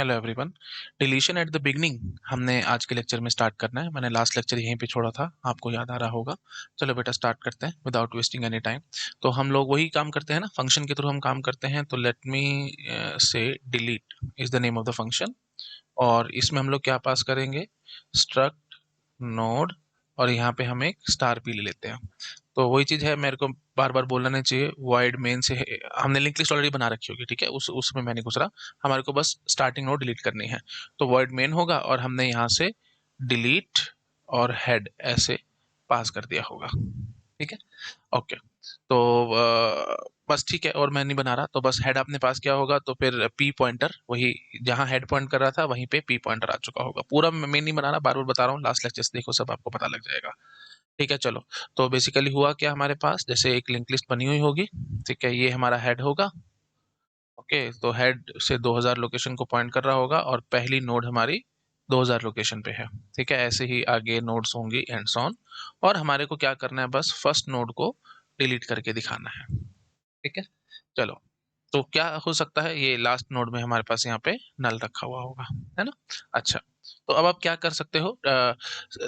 Hello everyone. Deletion at the beginning हमने आज के लेक्चर में स्टार्ट करना है। मैंने लास्ट लेक्चर यहीं पे छोड़ा था, आपको याद आ रहा होगा। चलो बेटा स्टार्ट करते हैं विदाउट वेस्टिंग एनी टाइम। तो हम लोग वही काम करते हैं ना, फंक्शन के थ्रू हम काम करते हैं। तो लेट मी से delete is the name of the function, और इसमें हम लोग क्या पास करेंगे, स्ट्रक्ट नोड, और यहाँ पे हम एक स्टार पी ले लेते हैं। तो वही चीज है, मेरे को बार बार बोलना नहीं चाहिए। वाइड मेन से हमने लिंक लिस्ट ऑलरेडी बना रखी होगी, ठीक है, उसमें मैं नहीं घुस रहा। हमारे को बस स्टार्टिंग नोड डिलीट करनी है। तो वाइड मेन होगा और हमने यहाँ से डिलीट और हेड ऐसे पास कर दिया होगा, ठीक है। ओके। तो बस ठीक है, और मैं नहीं बना रहा, तो बस हेड आपने पास किया होगा, तो फिर पी पॉइंटर वही जहां हेड पॉइंट कर रहा था वहीं पे पी पॉइंटर आ चुका होगा। पूरा मैं नहीं बना रहा, बार बार बता रहा हूँ, लास्ट लेक्चर से देखो सब आपको पता लग जाएगा, ठीक है। चलो, तो बेसिकली हुआ क्या, हमारे पास जैसे एक लिंक लिस्ट बनी हुई होगी, ठीक है, ये हमारा हेड होगा। ओके, तो हेड से 2000 लोकेशन को पॉइंट कर रहा होगा, और पहली नोड हमारी 2000 लोकेशन पे है, ठीक है। ऐसे ही आगे नोड्स होंगी एंड सो ऑन, और हमारे को क्या करना है, बस फर्स्ट नोड को डिलीट करके दिखाना है, ठीक है। चलो, तो क्या हो सकता है, ये लास्ट नोड में हमारे पास यहाँ पे नल रखा हुआ होगा, है ना। अच्छा, तो अब आप क्या कर सकते हो,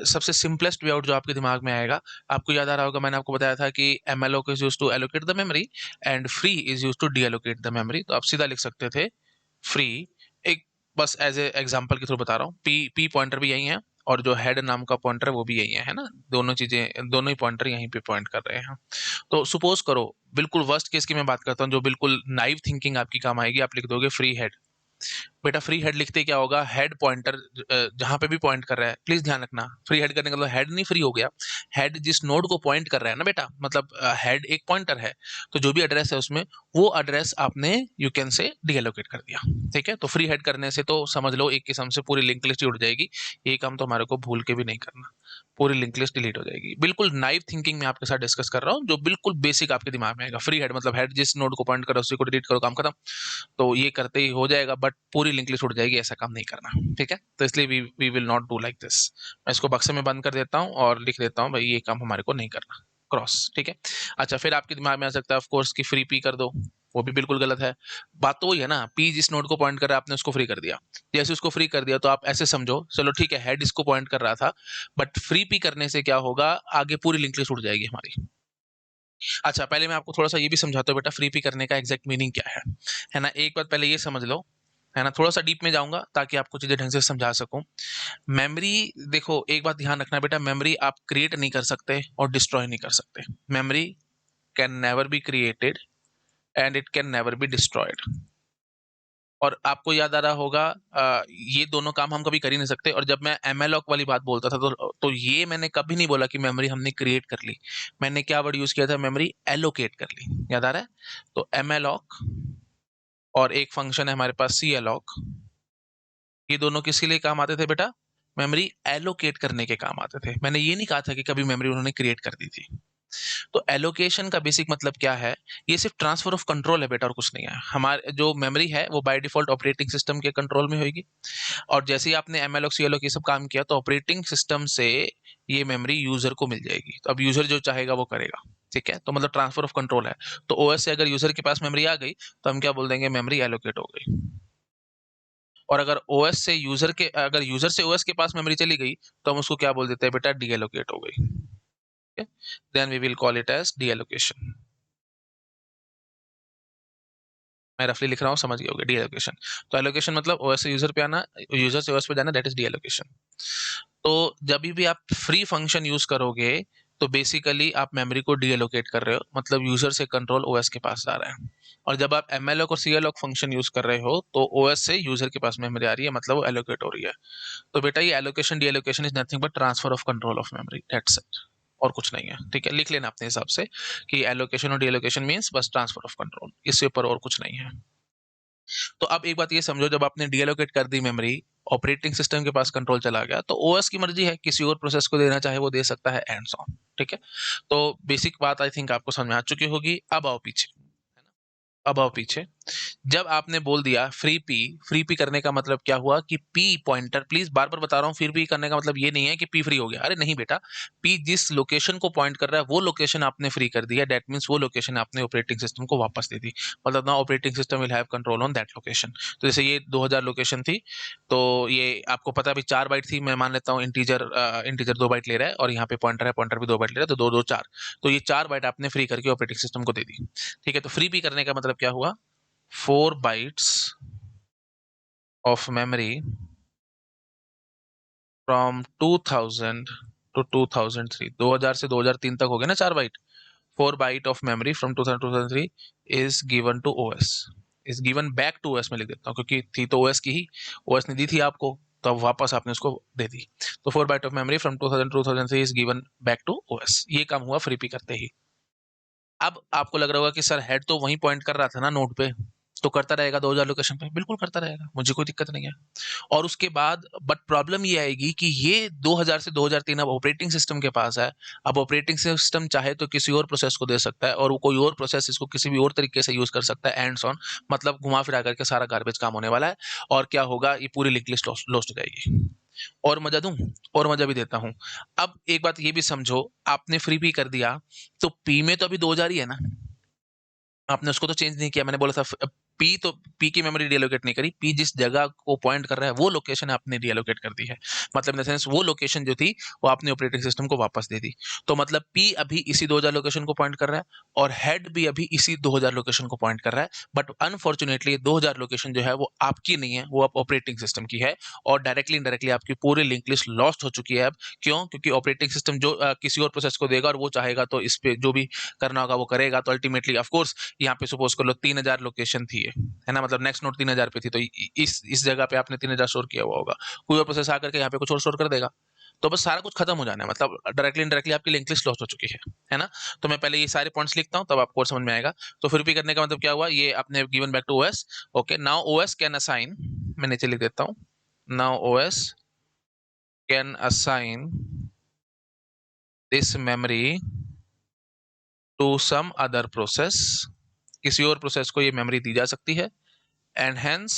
सबसे सिंपलेस्ट वे आउट जो आपके दिमाग में आएगा, आपको याद आ रहा होगा, मैंने आपको बताया था कि malloc is use to allocate the memory and free is use to deallocate the memory. तो आप सीधा लिख सकते थे फ्री, एक बस एज ए एग्जांपल के थ्रू बता रहा हूँ, पी पी पॉइंटर भी यही है, और जो हेड नाम का पॉइंटर है वो भी यही है ना। दोनों चीजें, दोनों ही पॉइंटर यहीं पे पॉइंट कर रहे हैं। तो सुपोज करो, बिल्कुल वर्स्ट केस की मैं बात करता हूँ, जो बिल्कुल नाइव थिंकिंग आपकी काम आएगी, आप लिख दोगे फ्री हेड। बेटा फ्री हेड लिखते क्या होगा, हेड पॉइंटर जहां पे भी पॉइंट कर रहा है, प्लीज ध्यान रखना, फ्री हेड करने का मतलब हेड नहीं फ्री हो गया, हेड जिस नोड को पॉइंट कर रहा है ना बेटा, मतलब हेड एक पॉइंटर है, तो जो भी एड्रेस है उसमें वो एड्रेस आपने यू कैन से डीएलोकेट कर दिया, ठीक है। तो फ्री हेड करने से तो समझ लो एक किस्म से पूरी लिंक लिस्ट उड़ जाएगी। ये काम तो हमारे को भूल के भी नहीं करना, पूरी लिंक लिस्ट डिलीट हो जाएगी। बिल्कुल नाइव थिंकिंग में आपके साथ डिस्कस कर रहा हूँ, जो बिल्कुल बेसिक आपके दिमाग में आएगा। फ्री हेड मतलब हेड जिस नोड को पॉइंट करो उसी को डिलीट करो, काम खत्म। तो ये करते ही हो जाएगा, बट पूरी लिंक लिस्ट उड़ जाएगी, ऐसा काम नहीं करना, ठीक है। तो इसलिए we will not do like this. मैं इसको बक्से में बंद कर देता हूँ और लिख देता हूँ भाई ये काम हमारे को नहीं करना, क्रॉस, ठीक है। अच्छा, फिर आपके दिमाग में आ सकता है ऑफ कोर्स कि फ्री पी कर दो, वो भी बिल्कुल गलत है। बात तो वही है ना, पी जिस नोड को पॉइंट कर रहा है आपने उसको फ्री कर दिया। जैसे उसको फ्री कर दिया तो आप ऐसे समझो, चलो ठीक है, हेड इसको पॉइंट कर रहा था, बट फ्री पी करने से क्या होगा, आगे पूरी लिंक लिस्ट उड़ जाएगी हमारी। अच्छा, पहले मैं आपको थोड़ा सा ये भी समझाता हूँ बेटा, फ्री पी करने का एग्जैक्ट मीनिंग क्या है ना। एक बात पहले ये समझ लो, है ना, थोड़ा सा डीप में जाऊंगा ताकि आपको चीजें ढंग से समझा सकूं। मेमोरी, देखो एक बात ध्यान रखना बेटा, मेमोरी आप क्रिएट नहीं कर सकते और डिस्ट्रॉय नहीं कर सकते। Memory can never be created and it can never be destroyed. और आपको याद आ रहा होगा, ये दोनों काम हम कभी कर ही नहीं सकते। और जब मैं एमएलॉक वाली बात बोलता था तो ये मैंने कभी नहीं बोला कि मेमोरी हमने क्रिएट कर ली। मैंने क्या वर्ड यूज किया था, मेमोरी एलोकेट कर ली, याद आ रहा है। तो एमएलॉक और एक फंक्शन है हमारे पास सी अलॉक, ये दोनों किसके लिए काम आते थे बेटा, मेमोरी एलोकेट करने के काम आते थे। मैंने ये नहीं कहा था कि कभी मेमोरी उन्होंने क्रिएट कर दी थी। तो एलोकेशन का बेसिक मतलब क्या है, ये सिर्फ ट्रांसफर ऑफ कंट्रोल है बेटा, और कुछ नहीं है। हमारे जो मेमोरी है वो बाय डिफॉल्ट ऑपरेटिंग सिस्टम के कंट्रोल में होगी, और जैसे ही आपने एमएलओ सीएलओ ये सब काम किया तो ऑपरेटिंग सिस्टम से ये मेमोरी यूजर को मिल जाएगी। तो अब यूजर जो चाहेगा वो करेगा, ठीक है। तो मतलब ट्रांसफर ऑफ कंट्रोल है। तो ओएस से अगर यूजर के पास मेमोरी आ गई तो हम क्या बोल देंगे, मेमोरी एलोकेट हो गई। और अगर ओएस से यूजर के, अगर यूजर से ओएस के पास मेमोरी चली गई तो हम उसको क्या बोल देते हैं बेटा, डीएलोकेट हो गई, then we will call it as deallocation. मैं रफली लिख रहा हूँ, समझ गए होगे, डी एलोकेशन। तो एलोकेशन मतलब ओएस से यूजर पे आना, यूजर से ओएस पे जाना, दैट इज डी एलोकेशन। तो जब भी आप फ्री फंक्शन यूज करोगे तो बेसिकली आप मेमोरी को डी एलोकेट कर रहे हो, मतलब यूजर से कंट्रोल ओएस के पास जा रहा है। और जब आप एमएलओ और सीएलओ फंक्शन यूज कर रहे हो तो ओएस से यूजर के पास मेमोरी आ रही है, मतलब वो एलोकेट हो रही है। तो बेटा ये allocation D allocation is nothing but transfer of control of memory, that's it, और कुछ नहीं है, ठीक है। लिख लेना अपने हिसाब से कि एलोकेशन और डी एलोकेशन मीन्स बस ट्रांसफर ऑफ कंट्रोल, इससे ऊपर और कुछ नहीं है। तो अब एक बात ये समझो, जब आपने डीएलोकेट कर दी मेमोरी, ऑपरेटिंग सिस्टम के पास कंट्रोल चला गया, तो ओएस की मर्जी है, किसी और प्रोसेस को देना चाहे वो दे सकता है, एंड सो ऑन, ठीक है। तो बेसिक बात आई थिंक आपको समझ में आ चुकी होगी। अब आओ पीछे, है ना, अब आओ पीछे। जब आपने बोल दिया फ्री पी करने का मतलब क्या हुआ कि पी पॉइंटर, प्लीज बार बार बता रहा हूँ, फ्री पी करने का मतलब ये नहीं है कि पी फ्री हो गया, अरे नहीं बेटा, पी जिस लोकेशन को पॉइंट कर रहा है वो लोकेशन आपने फ्री कर दिया, दैट मीन्स वो लोकेशन आपने ऑपरेटिंग सिस्टम को वापस दे दी, मतलब ना operating system will have control on that location. तो जैसे ये 2000 लोकेशन थी, तो ये आपको पता है अभी 4 बाइट थी, मैं मान लेता हूँ इंटीजर 2 बाइट ले रहा है, और यहाँ पे पॉइंटर है, पॉइंटर भी 2 बाइट ले रहा है, तो 2 2 4, तो ये 4 बाइट आपने फ्री करके ऑपरेटिंग सिस्टम को दे दी। ठीक है, तो फ्री पी करने का मतलब क्या हुआ, 4 bytes of memory from 2000 to 2003, 2000 से 2003 तक हो गया ना 4 bite, 4 byte of memory from 2000 to 2003 is given to OS, is given back to OS में लिख देता हूँ, क्योंकि थी तो OS की ही, OS ने दी थी आपको, तो अब वापस आपने उसको दे दी। तो 4 byte of memory from 2000 to 2003 is given back to OS, ये काम हुआ फ्री पी करते ही। अब आपको लग रहा होगा कि सर हेड तो वहीं पॉइंट कर रहा था ना नोड पे, तो करता रहेगा 2000 लोकेशन पे, बिल्कुल करता रहेगा, मुझे कोई दिक्कत नहीं है। और उसके बाद बट प्रॉब्लम ये आएगी कि ये 2000 से 2003 अब ऑपरेटिंग सिस्टम के पास है। अब ऑपरेटिंग सिस्टम चाहे तो किसी और प्रोसेस को दे सकता है, और वो कोई और प्रोसेस इसको किसी भी और तरीके से यूज कर सकता है, एंड्स ऑन, मतलब घुमा फिरा करके सारा गार्बेज काम होने वाला है। और क्या होगा, ये पूरी लिंक लिस्ट लॉस्ट हो जाएगी। और मजा दूं, और मजा भी देता हूं। अब एक बात ये भी समझो, आपने फ्री पी कर दिया, तो पी में तो अभी 2000 ही है ना, आपने उसको तो चेंज नहीं किया, मैंने बोला था पी, तो पी की मेमोरी डीएलोकेट नहीं करी, पी जिस जगह को पॉइंट कर रहा है वो लोकेशन आपने डीएलोकेट कर दी है, मतलब इन द सेंस वो लोकेशन जो थी वो आपने ऑपरेटिंग सिस्टम को वापस दे दी। तो मतलब पी अभी इसी 2000 लोकेशन को पॉइंट कर रहा है, और हेड भी अभी इसी 2000 लोकेशन को पॉइंट कर रहा है, बट अनफॉर्चुनेटली 2000 लोकेशन जो है वो आपकी नहीं है, वो अब ऑपरेटिंग सिस्टम की है, और डायरेक्टली इनडायरेक्टली आपकी पूरी लिंक लिस्ट लॉस्ट हो चुकी है अब। क्यों? क्योंकि ऑपरेटिंग सिस्टम जो किसी और प्रोसेस को देगा और वो चाहेगा तो इस पे जो भी करना होगा वो करेगा, तो अल्टीमेटली ऑफकोर्स यहाँ पे सपोज कर लो 3000 लोकेशन थी, है ना, मतलब नेक्स्ट नोड 3000 पे थी, तो इस जगह पे आपने 3000 स्टोर किया हुआ होगा, कोई और प्रोसेस आकर के यहाँ पे कुछ और स्टोर कर देगा, तो बस सारा कुछ खत्म हो जाना है, मतलब डायरेक्टली इनडायरेक्टली आपकी लिंक लिस्ट लॉस्ट हो चुकी है ना। तो मैं पहले ये सारे पॉइंट्स लिखता हूँ, तब आपको और समझ में आएगा। तो फिर भी करने का मतलब क्या हुआ, ये आपने given back to OS. Okay, now OS can assign, मैं नीचे लिख देता हूँ, now OS can assign this memory to some other process, किसी और प्रोसेस को ये मेमोरी दी जा सकती है, and hence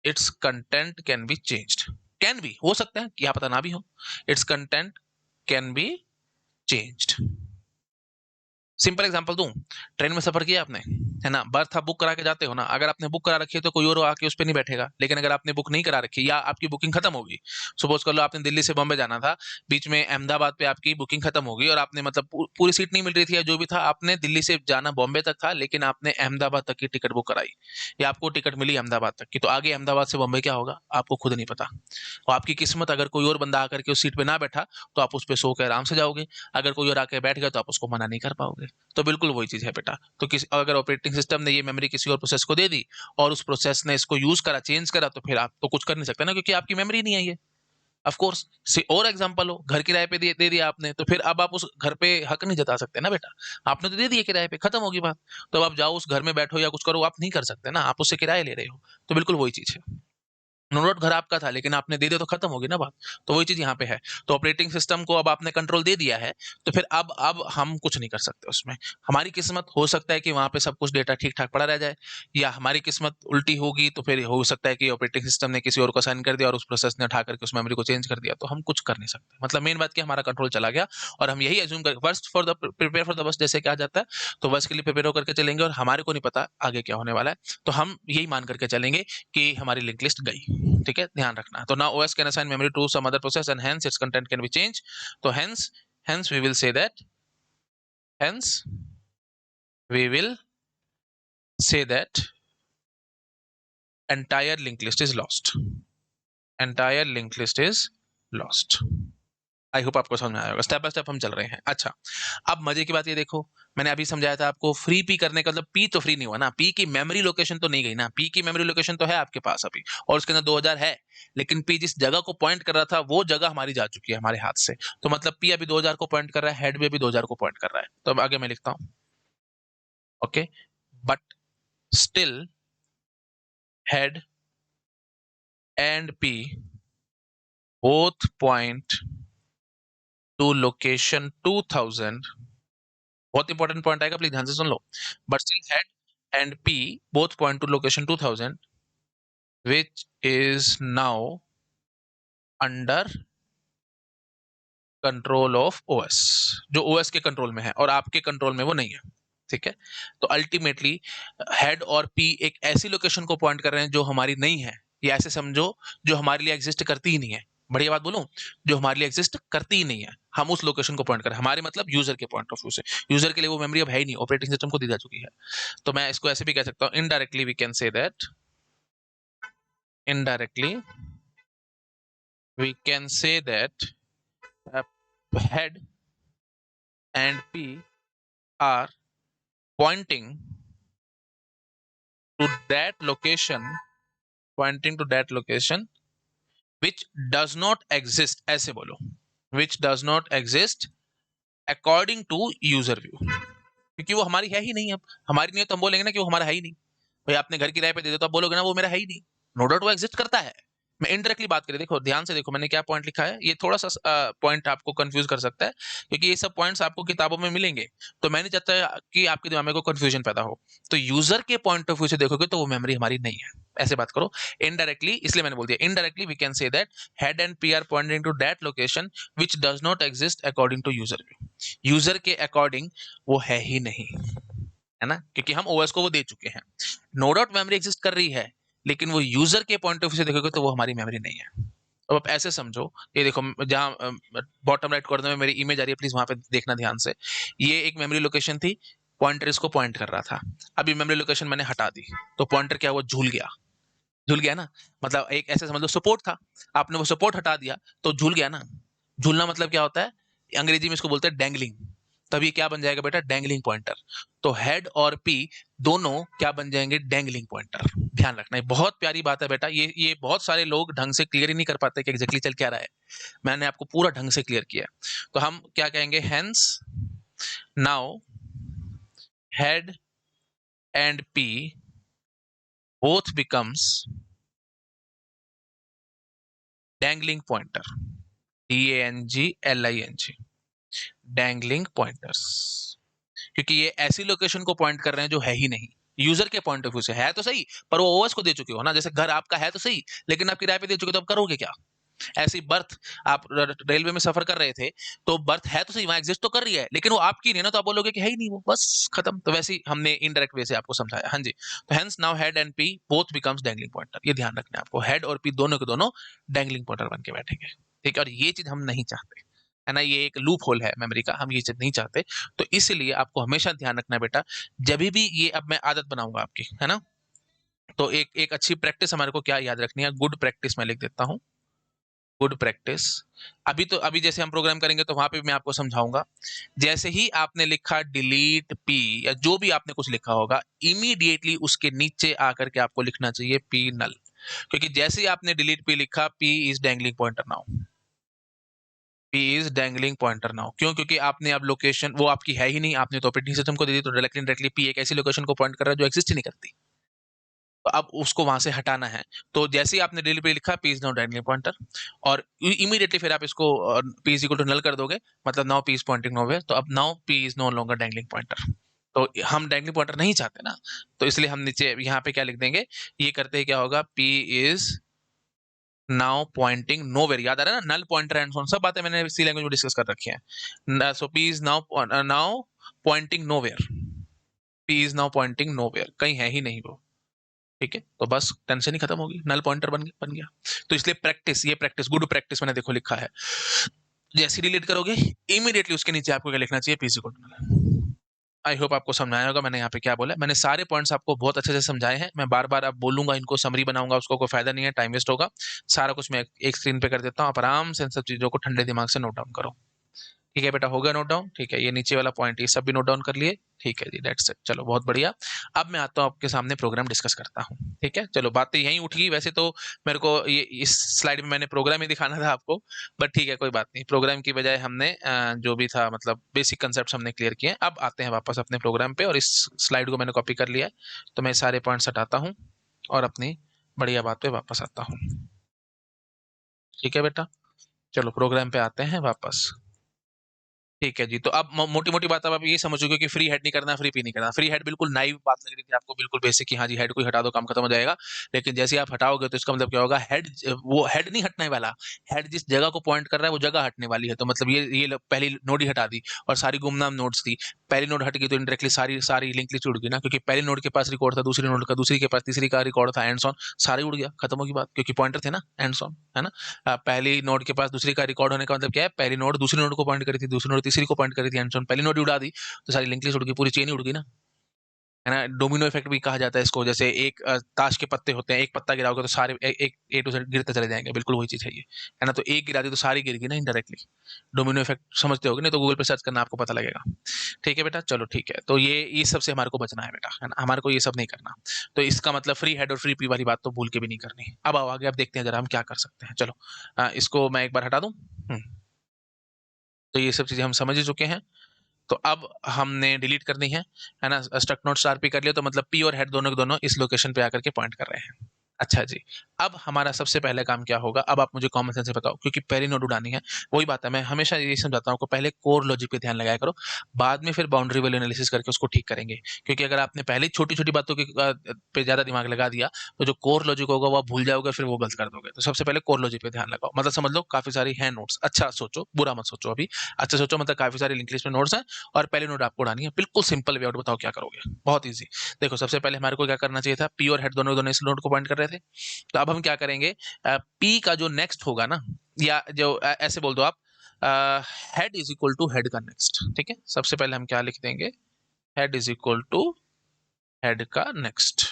its content can be changed, can be हो सकता है, क्या पता ना भी हो, it's content can be changed. Simple example दूं, ट्रेन में सफर किया आपने, है ना, बर्थ आप बुक करा के जाते हो ना, अगर आपने बुक करा रखी है तो कोई और आके उस पर नहीं बैठेगा, लेकिन अगर आपने बुक नहीं करा रखी या आपकी बुकिंग खत्म होगी, सपोज कर लो आपने दिल्ली से बॉम्बे जाना था, बीच में अहमदाबाद पे आपकी बुकिंग खत्म होगी, और आपने मतलब पूरी सीट नहीं मिल रही थी या जो भी था, आपने दिल्ली से जाना बॉम्बे तक था, लेकिन आपने अहमदाबाद तक की टिकट बुक कराई, या आपको टिकट मिली अहमदाबाद तक की, तो आगे अहमदाबाद से बॉम्बे क्या होगा आपको खुद नहीं पता, और आपकी किस्मत, अगर कोई और बंदा आकर के उस सीट पे ना बैठा तो आप उस पर सो के आराम से जाओगे, अगर कोई और आके बैठ गया तो आप उसको मना नहीं कर पाओगे। तो बिल्कुल वही चीज है बेटा। तो किसी अगर ऑपरेटिंग सिस्टम ने ये मेमोरी किसी और प्रोसेस को दे दी, और उस प्रोसेस ने इसको यूज करा, चेंज करा, तो फिर आप तो कुछ कर नहीं सकते ना, क्योंकि आपकी मेमोरी नहीं है ये। ऑफ कोर्स से और एग्जांपल हो, घर किराए पे दे दिया आपने, तो फिर अब आप उस घर पे हक नहीं जता सकते ना बेटा, आपने तो दे दिया किराए पे, खत्म होगी बात। तो अब आप जाओ उस घर में बैठो या कुछ करो, आप नहीं कर सकते ना, आप उससे किराया ले रहे हो। तो बिल्कुल वही चीज है, नो डाउट घर आपका था, लेकिन आपने दे दिया तो खत्म होगी ना बात। तो वही चीज यहाँ पे है। तो ऑपरेटिंग सिस्टम को अब आपने कंट्रोल दे दिया है, तो फिर अब हम कुछ नहीं कर सकते उसमें। हमारी किस्मत हो सकता है कि वहां पे सब कुछ डेटा ठीक ठाक पड़ा रह जाए, या हमारी किस्मत उल्टी होगी, तो फिर हो सकता है कि ऑपरेटिंग सिस्टम ने किसी और को साइन कर दिया और उस प्रोसेस ने उठा करके उस मेमोरी को चेंज कर दिया, तो हम कुछ कर नहीं सकते। मतलब मेन बात कि हमारा कंट्रोल चला गया, और हम यही एज्यूम कर, worst for the prepare for the worst जैसे कहा जाता है, तो वर्स्ट के लिए प्रिपेयर होकर के चलेंगे, और हमारे को नहीं पता आगे क्या होने वाला है, तो हम यही मान करके चलेंगे कि हमारी लिंक लिस्ट गई। ठीक है, ध्यान रखना। तो now OS can assign memory to some other process and hence its content can be change. तो hence we will say that, hence we will say that entire linked list is lost, entire linked list is lost। I hope आपको समझ में आएगा, step by step हम चल रहे हैं। अच्छा, अब मजे की बात ये देखो, मैंने अभी समझाया था आपको, फ्री पी करने का मतलब पी तो फ्री नहीं हुआ ना, पी की मेमोरी लोकेशन तो नहीं गई ना, पी की मेमोरी लोकेशन तो है आपके पास अभी, और उसके अंदर 2000 है, लेकिन पी जिस जगह को पॉइंट कर रहा था वो जगह हमारी जा चुकी है हमारे हाथ से, तो मतलब पी अभी 2000 को पॉइंट कर रहा है, हेड भी अभी 2000 को पॉइंट कर रहा है। तो अब आगे मैं लिखता हूं, okay, but still head and P both point to location 2000, बहुत इंपॉर्टेंट पॉइंट आएगा, प्लीज ध्यान से सुन लो, but still head and P both point to location 2000, which is now under control of OS, जो ओएस के कंट्रोल में है और आपके कंट्रोल में वो नहीं है, ठीक है। तो अल्टीमेटली हेड और पी एक ऐसी लोकेशन को पॉइंट कर रहे हैं जो हमारी नहीं है, या ऐसे समझो जो हमारे लिए एग्जिस्ट करती ही नहीं है। बढ़िया बात बोलूं, जो हमारे लिए एग्जिस्ट करती ही नहीं है, हम उस लोकेशन को पॉइंट कर रहे हैं, हमारे मतलब यूजर के पॉइंट ऑफ व्यू से। यूजर के लिए वो मेमोरी अब है ही नहीं, ऑपरेटिंग सिस्टम को दी जा चुकी है। तो मैं इसको ऐसे भी कह सकता हूँ, indirectly we can say that, indirectly we can say that head and P are pointing to that location, pointing to that location which does not exist, ऐसे बोलो, which does not exist according to user view, क्योंकि वो हमारी है ही नहीं। अब हमारी नहीं है तो हम बोलेंगे ना कि वो हमारा है ही नहीं। भाई आपने घर किराए पे दे दो तो आप बोलोगे ना वो मेरा है ही नहीं। नो डाउट वो एग्जिस्ट करता है। मैं इनडायरेक्टली बात करें, देखो ध्यान से देखो मैंने क्या पॉइंट लिखा है, ये थोड़ा सा पॉइंट आपको कंफ्यूज कर सकता है, क्योंकि ये सब पॉइंट्स आपको किताबों में मिलेंगे, तो मैं नहीं चाहता कि आपके दिमाग में कोई कंफ्यूजन पैदा हो। तो यूजर के पॉइंट ऑफ व्यू से देखोगे तो वो मेमोरी हमारी नहीं है, ऐसे बात करो। इनडायरेक्टली, इसलिए मैंने बोल दिया indirectly we can say that head and P are pointing to that location which does not exist according to user view. User के अकॉर्डिंग वो है ही नहीं, है ना, क्योंकि हम ओएस को वो दे चुके हैं। नो डाउट मेमोरी एग्जिस्ट कर रही है, लेकिन वो यूजर के पॉइंट ऑफ व्यू से देखोगे तो वो हमारी मेमोरी नहीं है। अब आप ऐसे समझो, ये देखो जहां बॉटम राइट कॉर्नर में मेरी इमेज आ रही है, प्लीज वहां पे देखना ध्यान से। ये एक मेमोरी लोकेशन थी, पॉइंटर इसको पॉइंट कर रहा था। अभी मेमोरी लोकेशन मैंने हटा दी तो पॉइंटर क्या हुआ, झूल गया। झूल गया ना, मतलब एक ऐसे समझ लो सपोर्ट था, आपने वो सपोर्ट हटा दिया तो झूल गया ना। झूलना मतलब क्या होता है, अंग्रेजी में इसको बोलते हैं डैंगलिंग। तब ये क्या बन जाएगा बेटा, डैंगलिंग पॉइंटर। तो हेड और पी दोनों क्या बन जाएंगे, डैंगलिंग पॉइंटर। ध्यान रखना, ये बहुत प्यारी बात है बेटा, ये बहुत सारे लोग ढंग से क्लियर ही नहीं कर पाते कि एग्जैक्टली चल क्या रहा है। मैंने आपको पूरा ढंग से क्लियर किया। तो हम क्या कहेंगे, hence now head and P both becomes dangling pointer, DANGLING, dangling pointers. क्योंकि ये ऐसी लोकेशन को पॉइंट कर रहे हैं जो है ही नहीं। यूजर के पॉइंट ऑफ व्यू से है तो सही, पर वो ओएस को दे चुके हो ना। जैसे घर आपका है तो सही, लेकिन आप किराए पे दे चुके तो आप करोगे क्या। ऐसी बर्थ, आप रेलवे में सफर कर रहे थे तो बर्थ है तो सही, वहां एग्जिस्ट तो कर रही है, लेकिन वो आपकी नहीं ना, तो आप बोलोगे कि है ही नहीं वो, बस खत्म। तो वैसे ही हमने इनडायरेक्ट वे से आपको समझाया। हाँ जी, तो hence now head and P both becomes dangling pointer. ये ध्यान रखना है आपको, हेड और पी दोनों के दोनों डैंगलिंग पॉइंटर बन के बैठेंगे, ठीक है। और ये चीज हम नहीं चाहते, है ना, ये एक लूप होल है मेमोरी का, हम ये चीज नहीं चाहते। तो इसलिए आपको हमेशा ध्यान रखना है बेटा, जब भी ये, अब मैं आदत बनाऊंगा आपकी, है ना, तो एक एक अच्छी प्रैक्टिस हमारे को क्या याद रखनी है, गुड प्रैक्टिस मैं लिख देता हूँ, गुड प्रैक्टिस। अभी तो अभी जैसे हम प्रोग्राम करेंगे तो वहां पे मैं आपको समझाऊंगा। जैसे ही आपने लिखा डिलीट पी, या जो भी आपने कुछ लिखा होगा, इमीडिएटली उसके नीचे आकर के आपको लिखना चाहिए पी नल। क्योंकि जैसे ही आपने डिलीट पी लिखा, P is dangling pointer now, P is dangling pointer now. क्यों, क्योंकि आपने अब लोकेशन वो आपकी है ही नहीं, आपने तो ऑपरेटिंग सिस्टम को दे दी, तो डायरेक्टली पी एक ऐसी लोकेशन को पॉइंट कर रहा है जो एग्जिस्ट ही नहीं करती। तो अब उसको वहां से हटाना है। तो जैसे ही आपने डिलीट पे लिखा P is now dangling pointer, और इमीडिएटली फिर आप इसको P is equal to null कर दोगे, मतलब now P is pointing nowhere, तो अब now P is no longer dangling pointer. तो हम डैंगलिंग पॉइंटर नहीं चाहते ना, तो इसलिए हम नीचे यहाँ पे क्या लिख देंगे, ये करते ही क्या होगा, P is now pointing nowhere. याद आ रहा है ना, null pointer and so on, सब बातें मैंने सी लैंग्वेज में डिस्कस कर रखी है। So P is now pointing nowhere, P is now pointing nowhere, कहीं है ही नहीं वो, ठीक है। तो बस टेंशन ही खत्म होगी, नल पॉइंटर बन गया। तो इसलिए प्रैक्टिस, ये प्रैक्टिस, गुड प्रैक्टिस मैंने देखो लिखा है। जैसे डिलीट करोगे इमीडिएटली उसके नीचे आपको क्या लिखना चाहिए, पीसी को नल। आई होप आपको समझाया होगा मैंने यहाँ पे क्या बोला। मैंने सारे पॉइंट्स आपको बहुत अच्छे से समझाए हैं। मैं बार बार अब बोलूंगा, इनको समरी बनाऊंगा, उसको कोई फायदा नहीं है, टाइम वेस्ट होगा। सारा कुछ मैं एक स्क्रीन पे कर देता हूँ, आप आराम से इन सब चीजों को ठंडे दिमाग से नोट डाउन करो। ठीक है बेटा, हो गया नोट डाउन, ठीक है। ये नीचे वाला पॉइंट ये सब भी नोट डाउन कर लिए, ठीक है जी, दैट्स इट। चलो बहुत बढ़िया। अब मैं आता हूँ आपके सामने प्रोग्राम डिस्कस करता हूँ, ठीक है। चलो बातें यहीं उठ गई, वैसे तो मेरे को ये इस स्लाइड में मैंने प्रोग्राम ही दिखाना था आपको, बट ठीक है कोई बात नहीं। प्रोग्राम की बजाय हमने जो भी था मतलब बेसिक कंसेप्ट हमने क्लियर किए। अब आते हैं वापस अपने प्रोग्राम पे, और इस स्लाइड को मैंने कॉपी कर लिया है, तो मैं सारे पॉइंट्स हटाता हूँ और अपनी बढ़िया बात पे वापस आता हूँ। ठीक है बेटा, चलो प्रोग्राम पे आते हैं वापस। ठीक है जी। तो अब मोटी मोटी बात अब आप ये समझ चुके हो कि फ्री हेड नहीं करना, फ्री पी नहीं करना। फ्री हेड बिल्कुल नाइव बात लग रही थी आपको, बिल्कुल बेसिक कि हाँ जी हेड को ही हटा दो, काम खत्म हो जाएगा। लेकिन जैसे ही आप हटाओगे तो इसका मतलब क्या होगा, हेड वो हेड नहीं हटने वाला, हेड जिस जगह को पॉइंट कर रहा है वो जगह हटने वाली है। तो मतलब ये पहली नोड ही हटा दी और सारी गुमनाम नोड्स थी। पहली नोड हट गई तो इंडायरेक्टली सारी सारी लिंक लिस्ट उड़ गई ना, क्योंकि पहली नोड के पास रिकॉर्ड था, दूसरी नोड का, दूसरी के पास तीसरी का रिकॉर्ड था, एंड ऑन सारी उड़ गया, खत्म होगी बात, क्योंकि पॉइंटर थे ना, एंड ऑन, है ना। पहली नोड के पास दूसरी का रिकॉर्ड होने का मतलब क्या है, पहली नोड दूसरी नोड को पॉइंट करी थी, दूसरी नोड तीसरी को पॉइंट करी थी, एंड ऑन पहली नोड उड़ा दी तो सारी लिंक लिस्ट उड़ गई, पूरी चेन ही उड़ गई ना, है ना। डोमिनो इफेक्ट भी कहा जाता है इसको। जैसे एक ताश के पत्ते होते हैं, एक पत्ता गिराओगे तो सारे एक ए टू जेड गिरते चले जाएंगे, बिल्कुल वही चीज है ये, है ना। तो एक गिरा दी तो सारी गिर गई ना इनडायरेक्टली। डोमिनो इफेक्ट समझते होगे, नहीं तो गूगल पे सर्च करना, आपको पता लगेगा। ठीक है बेटा, चलो ठीक है। तो ये सबसे हमारे को बचना है बेटा, है ना, हमारे को ये सब नहीं करना। तो इसका मतलब फ्री हेड और फ्री पी वाली बात तो भूल के भी नहीं करनी। अब आओ आगे, अब देखते हैं जरा हम क्या कर सकते हैं। चलो इसको मैं एक बार हटा दूं। तो ये सब चीजें हम समझ ही चुके हैं। तो अब हमने डिलीट करनी है ना। स्ट्रक्ट नोट स्टार पी कर लिया तो मतलब पी और हेड दोनों के दोनों इस लोकेशन पे आकर के पॉइंट कर रहे हैं। अच्छा जी। अब हमारा सबसे पहले काम क्या होगा, अब आप मुझे कॉमन सेंस से बताओ, क्योंकि पहली नोड उड़ानी है। वही बात है, मैं हमेशा ये समझाता हूँ आपको, पहले कोर लॉजिक पे ध्यान लगाया करो, बाद में फिर बाउंड्री वैल्यू एनालिसिस करके उसको ठीक करेंगे। क्योंकि अगर आपने पहले छोटी छोटी बातों के पे ज्यादा दिमाग लगा दिया तो जो कोर लॉजिक होगा वो आप भूल जाओगे, फिर वो गलत कर दोगे। तो सबसे पहले कोर लॉजिक पे ध्यान लगाओ, मतलब समझ लो काफी सारी है नोट्स। अच्छा सोचो, बुरा मत सोचो अभी, अच्छा सोचो, मतलब काफी सारी लिंक लिस्ट में नोट्स हैं और पहले नोड आपको उड़ानी है। बिल्कुल सिंपल वे आउट, बताओ क्या करोगे, बहुत ईजी। देखो सबसे पहले हमारे को क्या करना चाहिए था, पी और हेड दोनों दोनों इस नोड को पॉइंट कर रहे थे। तो अब हम क्या करेंगे, पी का जो नेक्स्ट होगा ना, या जो ऐसे बोल दो आप, head is equal to head का नेक्स्ट। ठीक है, सबसे पहले हम क्या लिख देंगे, head is equal to head का नेक्स्ट।